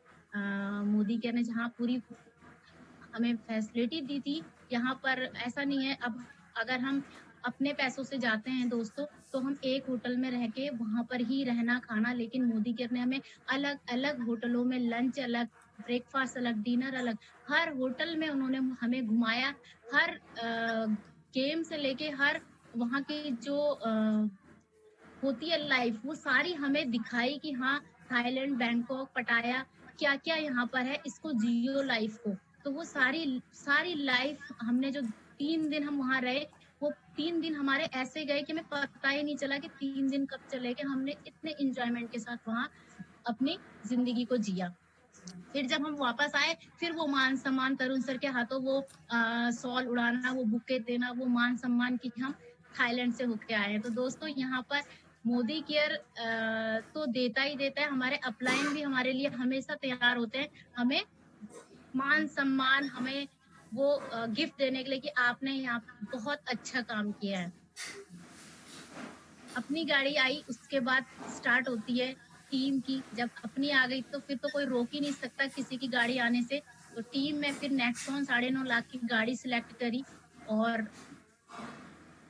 मोदी केयर ने जहाँ पूरी हमें फैसिलिटी दी थी, यहाँ पर ऐसा नहीं है। अब अगर हम अपने पैसों से जाते हैं दोस्तों, तो हम एक होटल में रह के वहां पर ही रहना खाना, लेकिन मोदी केयर ने हमें अलग अलग होटलों में लंच अलग, ब्रेकफास्ट अलग, डिनर अलग, हर होटल में उन्होंने हमें घुमाया। हर गेम से लेके हर वहाँ की जो होती है लाइफ, वो सारी हमें दिखाई कि हाँ थाईलैंड, बैंकॉक, पटाया क्या क्या यहाँ पर है, इसको जियो लाइफ को। तो वो सारी सारी लाइफ हमने जो 3 दिन हम वहाँ रहे, वो 3 दिन हमारे ऐसे गए कि हमें पता ही नहीं चला कि 3 दिन कब चले गए। हमने इतने इंजॉयमेंट के साथ वहाँ अपनी जिंदगी को जिया। फिर जब हम वापस आए, फिर वो मान सम्मान, तरुण सर के हाथों वो सॉल उड़ाना, वो बुके देना, वो मान सम्मान की हम थाईलैंड से होके आए हैं। तो दोस्तों यहाँ पर मोदी केयर तो देता ही देता है, हमारे अपलाइन भी हमारे लिए हमेशा तैयार होते हैं हमें मान सम्मान, हमें वो गिफ्ट देने के लिए कि आपने यहाँ बहुत अच्छा काम किया है। अपनी गाड़ी आई उसके बाद स्टार्ट होती है टीम की। जब अपनी आ गई तो फिर तो कोई रोक ही नहीं सकता किसी की गाड़ी आने से। तो टीम में फिर नेक्सॉन 9.5 लाख की गाड़ी सिलेक्ट करी, और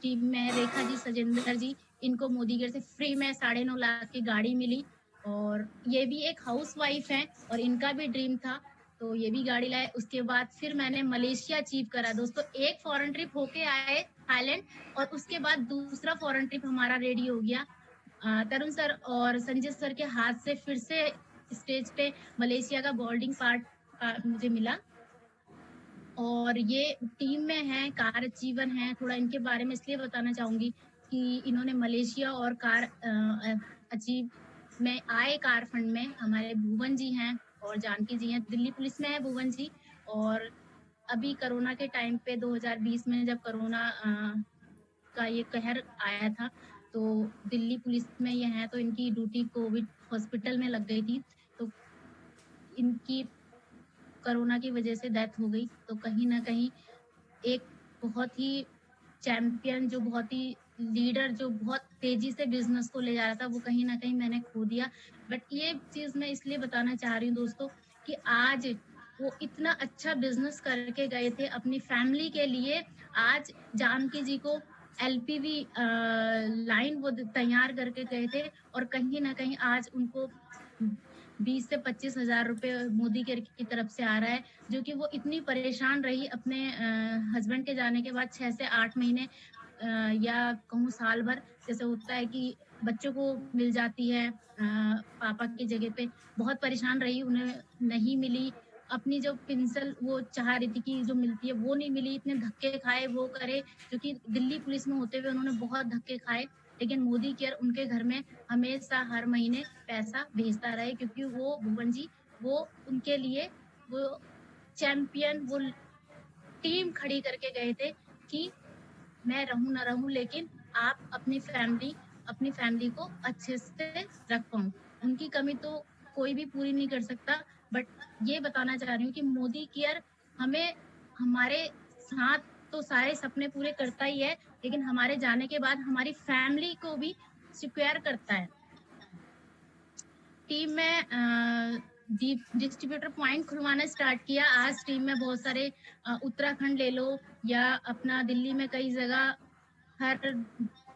टीम में रेखा जी, सजेंद्र जी, इनको मोदी केयर से फ्री में 9.5 लाख की गाड़ी मिली। और ये भी एक हाउस वाइफ है और इनका भी ड्रीम था, तो ये भी गाड़ी लाए। उसके बाद फिर मैंने मलेशिया अचीव करा दोस्तों। एक फॉरेन ट्रिप होके आए थाईलैंड, और उसके बाद दूसरा फॉरेन ट्रिप हमारा रेडी हो गया। तरुण सर और संजय सर के हाथ से फिर से स्टेज पे मलेशिया का बोर्डिंग पार्ट मुझे मिला। और ये टीम में है, कार अचीवर हैं। थोड़ा इनके बारे में इसलिए बताना चाहूंगी कि इन्होंने मलेशिया और कार अचीव में आए, कार फंड में हमारे भुवन जी हैं और जानकी जी हैं। दिल्ली पुलिस में है भुवन जी। और अभी कोरोना के टाइम पे 2020 में जब कोरोना का ये कहर आया था, तो दिल्ली पुलिस में ये हैं, तो इनकी ड्यूटी कोविड हॉस्पिटल में लग गई थी, तो इनकी कोरोना की वजह से डेथ हो गई। तो कहीं ना कहीं एक बहुत ही चैंपियन, जो बहुत ही लीडर, जो बहुत तेजी से बिजनेस को ले जा रहा था, वो कहीं ना कहीं मैंने खो दिया। बट ये चीज मैं इसलिए बताना चाह रही हूँ दोस्तों कि आज वो इतना अच्छा बिजनेस करके गए थे अपनी फैमिली के लिए। आज जानकी जी को एलपीवी लाइन वो तैयार करके गए थे, और कहीं ना कहीं आज उनको 20 से 25 हजार रुपए मोदी की तरफ से आ रहा है, जो कि वो इतनी परेशान रही अपने हस्बैंड के जाने के बाद 6 से 8 महीने, या कहूँ साल भर। जैसे होता है कि बच्चों को मिल जाती है पापा की जगह पे, बहुत परेशान रही, उन्हें नहीं मिली। अपनी जो पेंशन वो चाह रही थी कि जो मिलती है वो नहीं मिली, इतने धक्के खाए वो करे, जो कि दिल्ली पुलिस में होते हुए उन्होंने बहुत धक्के खाए। लेकिन मोदी केयर उनके घर में हमेशा हर महीने पैसा भेजता रहे, क्योंकि वो भुवन जी, वो उनके लिए वो चैंपियन, वो टीम खड़ी करके गए थे कि मैं रहूं ना रहूं, लेकिन आप अपनी फैमिली को अच्छे से रख पाऊं। उनकी कमी तो कोई भी पूरी नहीं कर सकता। बट ये बताना चाह रही हूँ कि मोदी केयर हमें, हमारे साथ तो सारे सपने पूरे करता ही है, लेकिन हमारे जाने के बाद हमारी फैमिली को भी सिक्योर करता है। टीम में डिस्ट्रीब्यूटर पॉइंट खुलवाना स्टार्ट किया। आज टीम में बहुत सारे उत्तराखंड ले लो या अपना दिल्ली में कई जगह, हर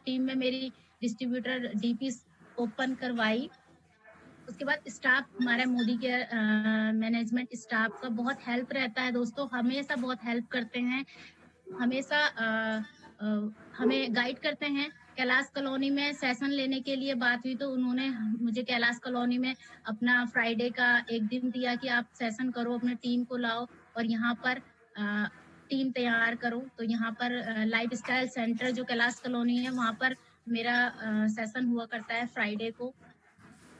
टीम में मेरी डिस्ट्रीब्यूटर डीपी ओपन करवाई। उसके बाद स्टाफ हमारा मोदी केयर मैनेजमेंट स्टाफ का बहुत हेल्प रहता है दोस्तों, हमेशा बहुत हेल्प करते हैं, हमेशा हमें गाइड करते हैं। कैलाश कॉलोनी में सेशन लेने के लिए बात हुई तो उन्होंने मुझे कैलाश कॉलोनी में अपना फ्राइडे का एक दिन दिया कि आप सेशन करो, अपने टीम को लाओ और यहाँ पर टीम तैयार करो। तो यहाँ पर लाइफ स्टाइल सेंटर जो कैलाश कॉलोनी है वहाँ पर मेरा सेशन हुआ करता है फ्राइडे को।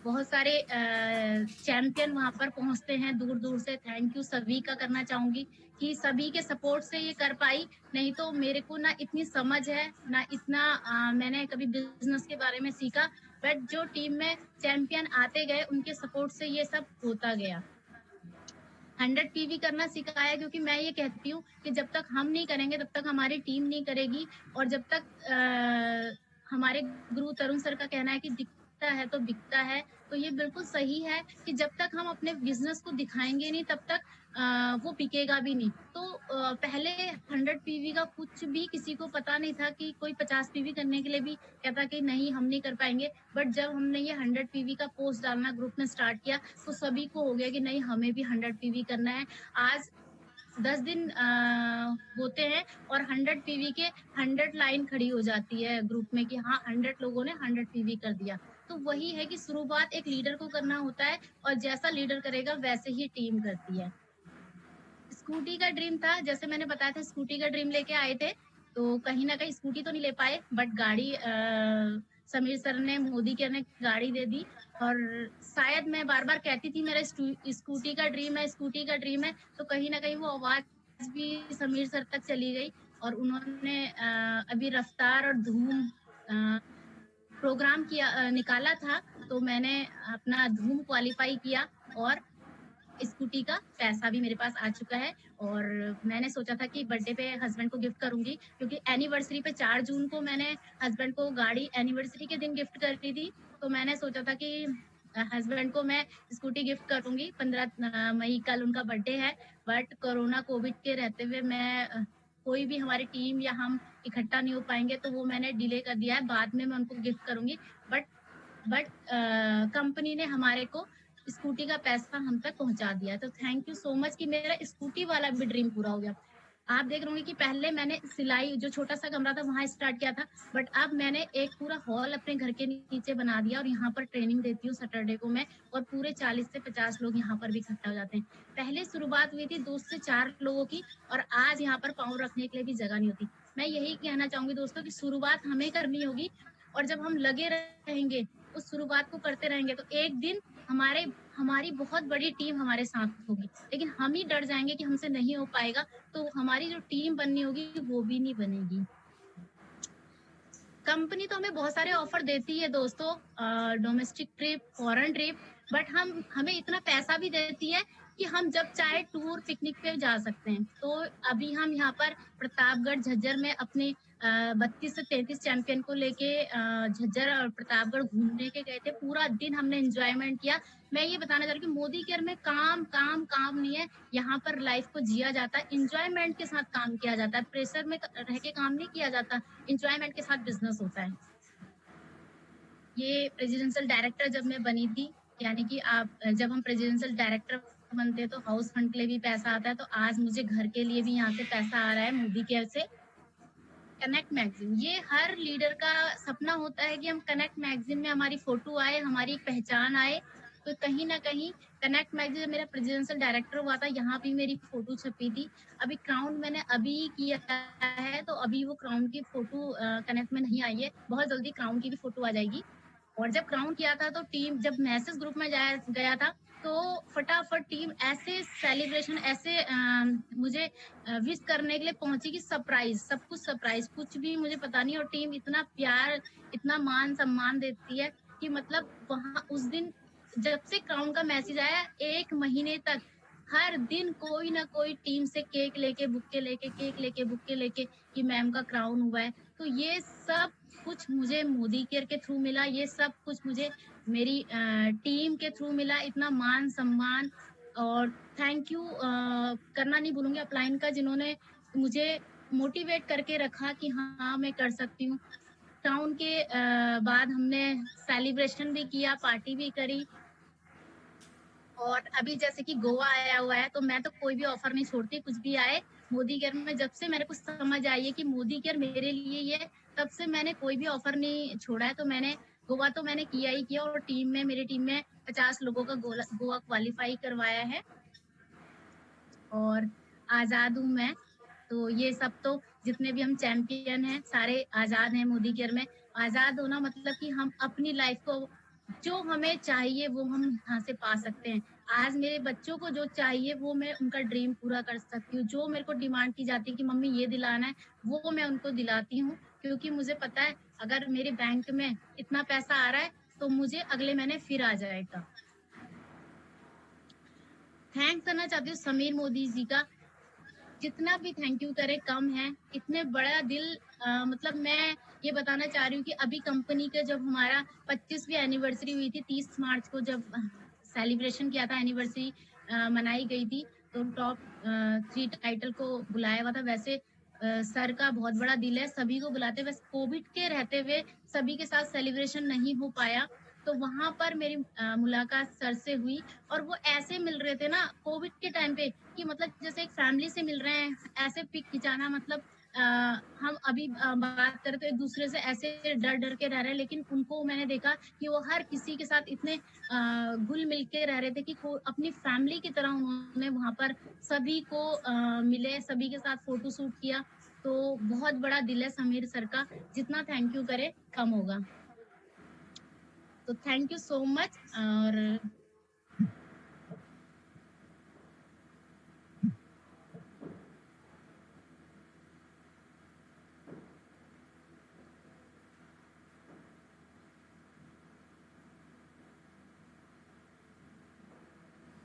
बहुत सारे चैंपियन वहां पर पहुंचते हैं दूर दूर से। थैंक यू सभी का करना चाहूंगी कि सभी के सपोर्ट से ये कर पाई, नहीं तो मेरे को ना इतनी समझ है ना इतना मैंने कभी बिजनेस के बारे में सीखा, बट जो टीम में चैंपियन आते गए उनके सपोर्ट से ये सब होता गया। 100 पीवी करना सिखाया, क्योंकि मैं ये कहती हूँ कि जब तक हम नहीं करेंगे तब तक हमारी टीम नहीं करेगी, और जब तक हमारे गुरु तरुण सर का कहना है कि दिखता है तो बिकता है, तो ये बिल्कुल सही है कि जब तक हम अपने बिजनेस को दिखाएंगे नहीं तब तक वो बिकेगा भी नहीं। तो पहले 100 पीवी का कुछ भी किसी को पता नहीं था, कि कोई 50 पीवी करने के लिए भी कहता कि नहीं हम नहीं कर पाएंगे, बट जब हमने ये 100 पीवी का पोस्ट डालना ग्रुप में स्टार्ट किया तो सभी को हो गया कि नहीं हमें भी 100 पीवी करना है। आज 10 दिन होते हैं और 100 पीवी के 100 लाइन खड़ी हो जाती है ग्रुप में कि हाँ 100 लोगों ने 100 पीवी कर दिया। तो वही है कि शुरुआत एक लीडर को करना होता है, और जैसा लीडर करेगा वैसे ही टीम करती है। स्कूटी का ड्रीम था, जैसे मैंने बताया था स्कूटी का ड्रीम लेके आए थे, तो कहीं ना कहीं स्कूटी तो नहीं ले पाए, बट गाड़ी समीर सर ने, मोदी केयर ने गाड़ी दे दी। और शायद मैं बार बार कहती थी मेरा स्कूटी का ड्रीम है, स्कूटी का ड्रीम है, तो कहीं ना कहीं वो आवाज भी समीर सर तक चली गई, और उन्होंने अभी रफ्तार और धूम प्रोग्राम किया निकाला था, तो मैंने अपना धूम क्वालिफाई किया और स्कूटी का पैसा भी मेरे पास आ चुका है। और मैंने सोचा था कि बर्थडे पे हस्बैंड को गिफ्ट करूंगी, क्योंकि एनिवर्सरी पे 4 जून को मैंने हस्बैंड को गाड़ी एनिवर्सरी के दिन गिफ्ट कर दी थी, तो मैंने सोचा था कि हस्बैंड को मैं स्कूटी गिफ्ट करूंगी। 15 मई कल उनका बर्थडे है, बट कोरोना कोविड के रहते हुए मैं कोई भी हमारी टीम या हम इकट्ठा नहीं हो पाएंगे, तो वो मैंने डिले कर दिया है, बाद में मैं उनको गिफ्ट करूंगी। बट कंपनी ने हमारे को स्कूटी का पैसा हम तक पहुंचा दिया है, तो थैंक यू सो मच कि मेरा स्कूटी वाला भी ड्रीम पूरा हो गया। आप देख रहे होंगे कि पहले मैंने सिलाई जो छोटा सा कमरा था वहां स्टार्ट किया था, बट अब मैंने एक पूरा हॉल अपने घर के नीचे बना दिया और यहाँ पर ट्रेनिंग देती हूँ सैटरडे को मैं, और पूरे 40 से 50 लोग यहाँ पर भी इकट्ठा हो जाते हैं। पहले शुरुआत हुई थी 2 से 4 लोगों की, और आज यहाँ पर पाँव रखने के लिए भी जगह नहीं होती। मैं यही कहना चाहूंगी दोस्तों कि शुरुआत हमें करनी होगी, और जब हम लगे रहेंगे उस शुरुआत को करते रहेंगे तो एक दिन हमारी बहुत बड़ी टीम हमारे साथ होगी। लेकिन हम ही डर जाएंगे कि हमसे नहीं हो पाएगा, तो हमारी जो टीम बननी होगी वो भी नहीं बनेगी। कंपनी तो हमें बहुत सारे ऑफर देती है दोस्तों, domestic trip, foreign trip, but हमें इतना पैसा भी देती है कि हम जब चाहे टूर पिकनिक पे जा सकते हैं। तो अभी हम यहाँ पर प्रतापगढ़ झज्जर में अपने 32 से 33 चैंपियन को लेके झज्जर और प्रतापगढ़ घूमने के गए थे। पूरा दिन हमने एंजॉयमेंट किया। मैं ये बताना चाह रही हूँ कि मोदी केयर में काम काम काम नहीं है, यहाँ पर लाइफ को जिया जाता है, इंजॉयमेंट के साथ काम किया जाता है, प्रेशर में रह के काम नहीं किया जाता, इंजॉयमेंट के साथ बिजनेस होता है। ये प्रेसिडेंशियल डायरेक्टर जब मैं बनी थी, यानी कि जब हम प्रेसिडेंशियल डायरेक्टर बनते हैं तो हाउस फंड के लिए भी पैसा आता है, तो आज मुझे घर के लिए भी यहाँ से पैसा आ रहा है मोदी केयर से। कनेक्ट मैगजीन, ये हर लीडर का सपना होता है कि हम कनेक्ट मैगजीन में हमारी फोटो आए, हमारी पहचान आए। तो कहीं ना कहीं कनेक्ट मैगजीन जब मेरा प्रेसिडेंशियल डायरेक्टर हुआ था, यहाँ भी मेरी फोटो छपी थी। अभी क्राउन मैंने अभी किया है, तो अभी वो क्राउन की फोटो कनेक्ट में नहीं आई है, बहुत जल्दी क्राउन की भी फोटो आ जाएगी। और जब क्राउन किया था तो टीम जब मैसेज ग्रुप में गया था, तो फटाफट टीम ऐसे सेलिब्रेशन, ऐसे मुझे विश करने के लिए पहुंची कि सरप्राइज, सब कुछ सरप्राइज, कुछ भी मुझे पता नहीं, और टीम इतना प्यार, इतना मान सम्मान देती है कि मतलब वहां उस दिन जब से क्राउन का मैसेज आया 1 महीने तक हर दिन कोई ना कोई टीम से केक लेके बुक्के लेके कि मैम का क्राउन हुआ है। तो ये सब कुछ मुझे मोदी केयर के थ्रू मिला, ये सब कुछ मुझे मेरी टीम के थ्रू मिला, इतना मान सम्मान। और थैंक यू करना नहीं भूलूंगी अपलाइन का, जिन्होंने मुझे मोटिवेट करके रखा कि हाँ मैं कर सकती हूँ। टाउन के बाद हमने सेलिब्रेशन भी किया, पार्टी भी करी, और अभी जैसे कि गोवा आया हुआ है, तो मैं तो कोई भी ऑफर नहीं छोड़ती, कुछ भी आए। मोदी केयर में जब से मेरे को समझ आई है कि मोदी केयर मेरे लिए ही है, तब से मैंने कोई भी ऑफर नहीं छोड़ा है। तो मैंने गोवा तो मैंने किया ही किया, और मेरी टीम में 50 लोगों का गोवा क्वालिफाई करवाया है, और आजाद हूँ मैं। तो ये सब तो जितने भी हम चैंपियन हैं सारे आजाद हैं मोदी केयर में। आजाद होना मतलब कि हम अपनी लाइफ को जो हमें चाहिए वो हम यहाँ से पा सकते हैं। आज मेरे बच्चों को जो चाहिए वो मैं उनका ड्रीम पूरा कर सकती हूँ। जो मेरे को डिमांड की जाती है कि मम्मी ये दिलाना है, वो मैं उनको दिलाती हूँ, क्योंकि मुझे पता है अगर मेरे बैंक में इतना पैसा आ रहा है तो मुझे अगले महीने फिर आ जाएगा। थैंक्स करना चाहती हूँ समीर मोदी जी का, जितना भी थैंक यू करे कम है। इतने बड़ा दिल, मतलब मैं ये बताना चाह रही हूँ कि अभी कंपनी का जब हमारा 25वीं एनिवर्सरी हुई थी, 30 मार्च को जब सेलिब्रेशन किया था, एनिवर्सरी मनाई गई थी, तो टॉप 3 टाइटल को बुलाया हुआ था। वैसे सर का बहुत बड़ा दिल है, सभी को बुलाते, बस कोविड के रहते हुए सभी के साथ सेलिब्रेशन नहीं हो पाया। तो वहां पर मेरी मुलाकात सर से हुई, और वो ऐसे मिल रहे थे ना कोविड के टाइम पे, कि मतलब जैसे एक फैमिली से मिल रहे हैं, ऐसे पिक खिंचाना, मतलब हम अभी बात करें तो एक दूसरे से ऐसे डर डर के रह रहे हैं, लेकिन उनको मैंने देखा कि वो हर किसी के साथ इतने घुल मिल के रह रहे थे कि अपनी फैमिली की तरह उन्होंने वहां पर सभी को मिले, सभी के साथ फोटो शूट किया। तो बहुत बड़ा दिल है समीर सर का, जितना थैंक यू करे कम होगा। तो थैंक यू सो मच। और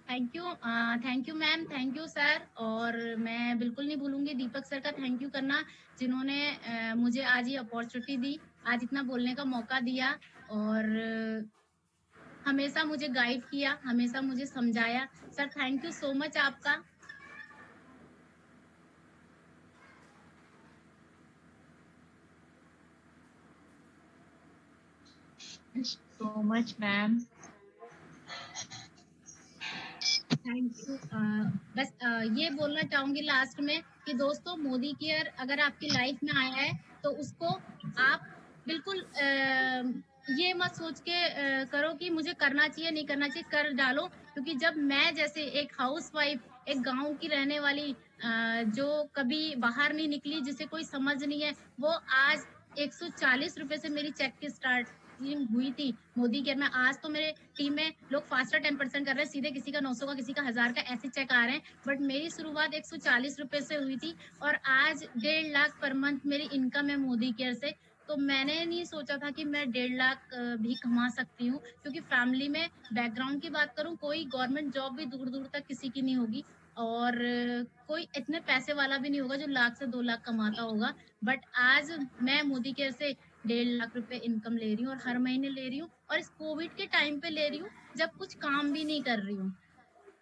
thank you ma'am, thank you sir. और मैं बिल्कुल नहीं भूलूंगी दीपक सर का थैंक यू करना, जिन्होंने मुझे आज ये अपॉर्चुनिटी दी, आज इतना बोलने का मौका दिया, और हमेशा मुझे गाइड किया, हमेशा मुझे समझाया। Sir thank you so much आपका। so much ma'am. Thank you. बस ये बोलना चाहूंगी लास्ट में कि दोस्तों, मोदी केयर अगर आपकी लाइफ में आया है तो उसको आप बिल्कुल ये मत सोच के करो कि मुझे करना चाहिए नहीं करना चाहिए, कर डालो। क्योंकि जब मैं जैसे एक हाउसवाइफ, एक गांव की रहने वाली, जो कभी बाहर नहीं निकली, जिसे कोई समझ नहीं है, वो आज 140 रुपए से मेरी चेक की स्टार्टिंग हुई थी मोदी केयर में। आज तो मेरे टीम में लोग फास्टर 10% कर रहे हैं, सीधे किसी का 900 का, किसी का 1000 का, ऐसे चेक आ रहे हैं। बट मेरी शुरुआत 140 रुपए से हुई थी, और आज 1.5 लाख पर मंथ मेरी इनकम है मोदी केयर से। तो मैंने नहीं सोचा था कि मैं 1.5 लाख भी कमा सकती हूँ, क्योंकि फैमिली में बैकग्राउंड की बात करूँ, कोई गवर्नमेंट जॉब भी दूर दूर तक किसी की नहीं होगी, और कोई इतने पैसे वाला भी नहीं होगा जो 1 लाख से 2 लाख कमाता होगा। बट आज मैं मोदी केयर से 1.5 लाख रुपए इनकम ले रही हूँ, और हर महीने ले रही हूँ, और इस कोविड के टाइम पे ले रही हूँ जब कुछ काम भी नहीं कर रही हूँ।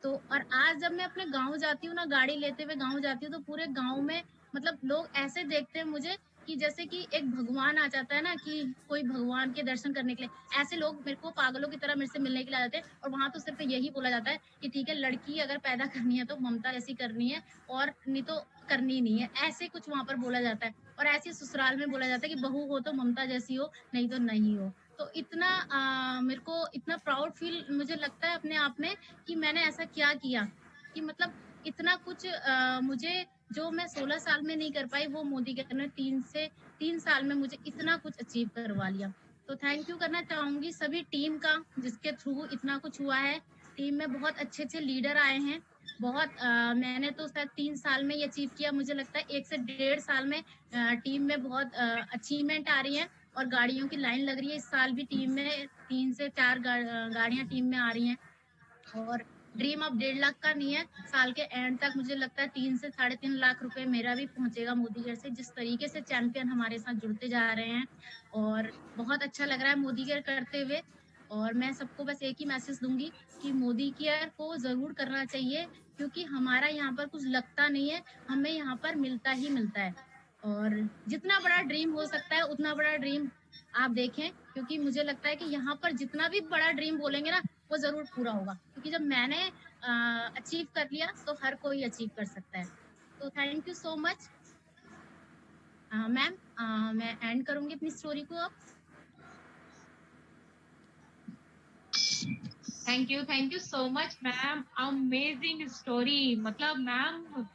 तो और आज जब मैं अपने गाँव जाती हूँ ना, गाड़ी लेते हुए गाँव जाती हूँ, तो पूरे गाँव में मतलब लोग ऐसे देखते हैं मुझे कि जैसे कि एक भगवान आ जाता है ना, कि कोई भगवान के दर्शन करने के लिए ऐसे लोग मेरे को पागलों की तरह मेरे से मिलने के लिए आ जाते हैं। और वहां तो सिर्फ यही बोला जाता है कि ठीक है, लड़की अगर पैदा करनी है तो ममता जैसी करनी है, और नहीं तो करनी नहीं है, ऐसे कुछ वहां पर बोला जाता है। और ऐसे ससुराल में बोला जाता है कि बहू हो तो ममता जैसी हो, नहीं तो नहीं हो। तो इतना मेरे को इतना प्राउड फील मुझे लगता है अपने आप में, कि मैंने ऐसा क्या किया कि मतलब इतना कुछ मुझे जो मैं 16 साल में नहीं कर पाई, वो मोदी केयर ने 3 साल में मुझे इतना कुछ अचीव करवा लिया। तो थैंक यू करना चाहूंगी सभी टीम का, जिसके थ्रू इतना कुछ हुआ है। टीम में बहुत अच्छे अच्छे लीडर आए हैं, बहुत मैंने तो शायद 3 साल में ये अचीव किया, मुझे लगता है 1 से 1.5 साल में टीम में बहुत अचीवमेंट आ रही है, और गाड़ियों की लाइन लग रही है। इस साल भी टीम में 3 से 4 गाड़ियां टीम में आ रही हैं। और ड्रीम अब 1.5 लाख का नहीं है, साल के एंड तक मुझे लगता है 3 से 3.5 लाख रुपए मेरा भी पहुंचेगा मोदी केयर से। जिस तरीके से चैंपियन हमारे साथ जुड़ते जा रहे हैं, और बहुत अच्छा लग रहा है मोदी केयर करते हुए। और मैं सबको बस एक ही मैसेज दूंगी कि मोदी केयर को जरूर करना चाहिए, क्योंकि हमारा यहाँ पर कुछ लगता नहीं है, हमें यहाँ पर मिलता ही मिलता है। और जितना बड़ा ड्रीम हो सकता है उतना बड़ा ड्रीम आप देखें, क्योंकि मुझे लगता है कि यहाँ पर जितना भी बड़ा ड्रीम बोलेंगे ना, वो जरूर पूरा होगा, क्योंकि जब मैंने अचीव कर लिया तो हर कोई अचीव कर सकता है। तो thank you so much ma'am. मैं एंड करूंगी अपनी स्टोरी को अब। Thank you so much ma'am, amazing story. मतलब मैम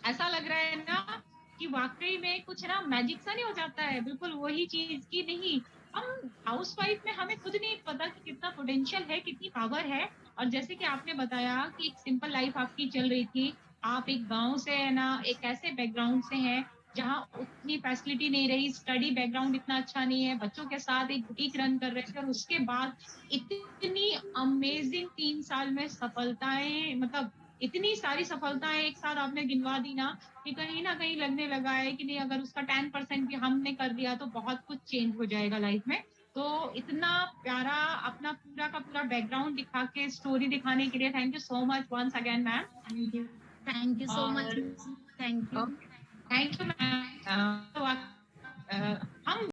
ऐसा लग रहा है ना कि वाकई में कुछ ना मैजिक सा नहीं हो जाता है, बिल्कुल वही चीज की नहीं। हम हाउस वाइफ में हमें खुद नहीं पता कि कितना पोटेंशियल है, कितनी पावर है। और जैसे कि आपने बताया कि एक सिंपल लाइफ आपकी चल रही थी, आप एक गांव से है ना, एक ऐसे बैकग्राउंड से हैं जहाँ उतनी फैसिलिटी नहीं रही, स्टडी बैकग्राउंड इतना अच्छा नहीं है, बच्चों के साथ एक बुटीक रन कर रहे थे, और उसके बाद इतनी अमेजिंग 3 साल में सफलताएं, मतलब इतनी सारी सफलताएं एक साथ आपने गिनवा दी ना, कि कहीं ना कहीं लगने लगा है कि नहीं, अगर उसका 10% भी हमने कर दिया तो बहुत कुछ चेंज हो जाएगा लाइफ में। तो इतना प्यारा अपना पूरा का पूरा बैकग्राउंड दिखा के, स्टोरी दिखाने के लिए thank you so much once again ma'am. Thank you so much. और thank you. Thank you ma'am. हम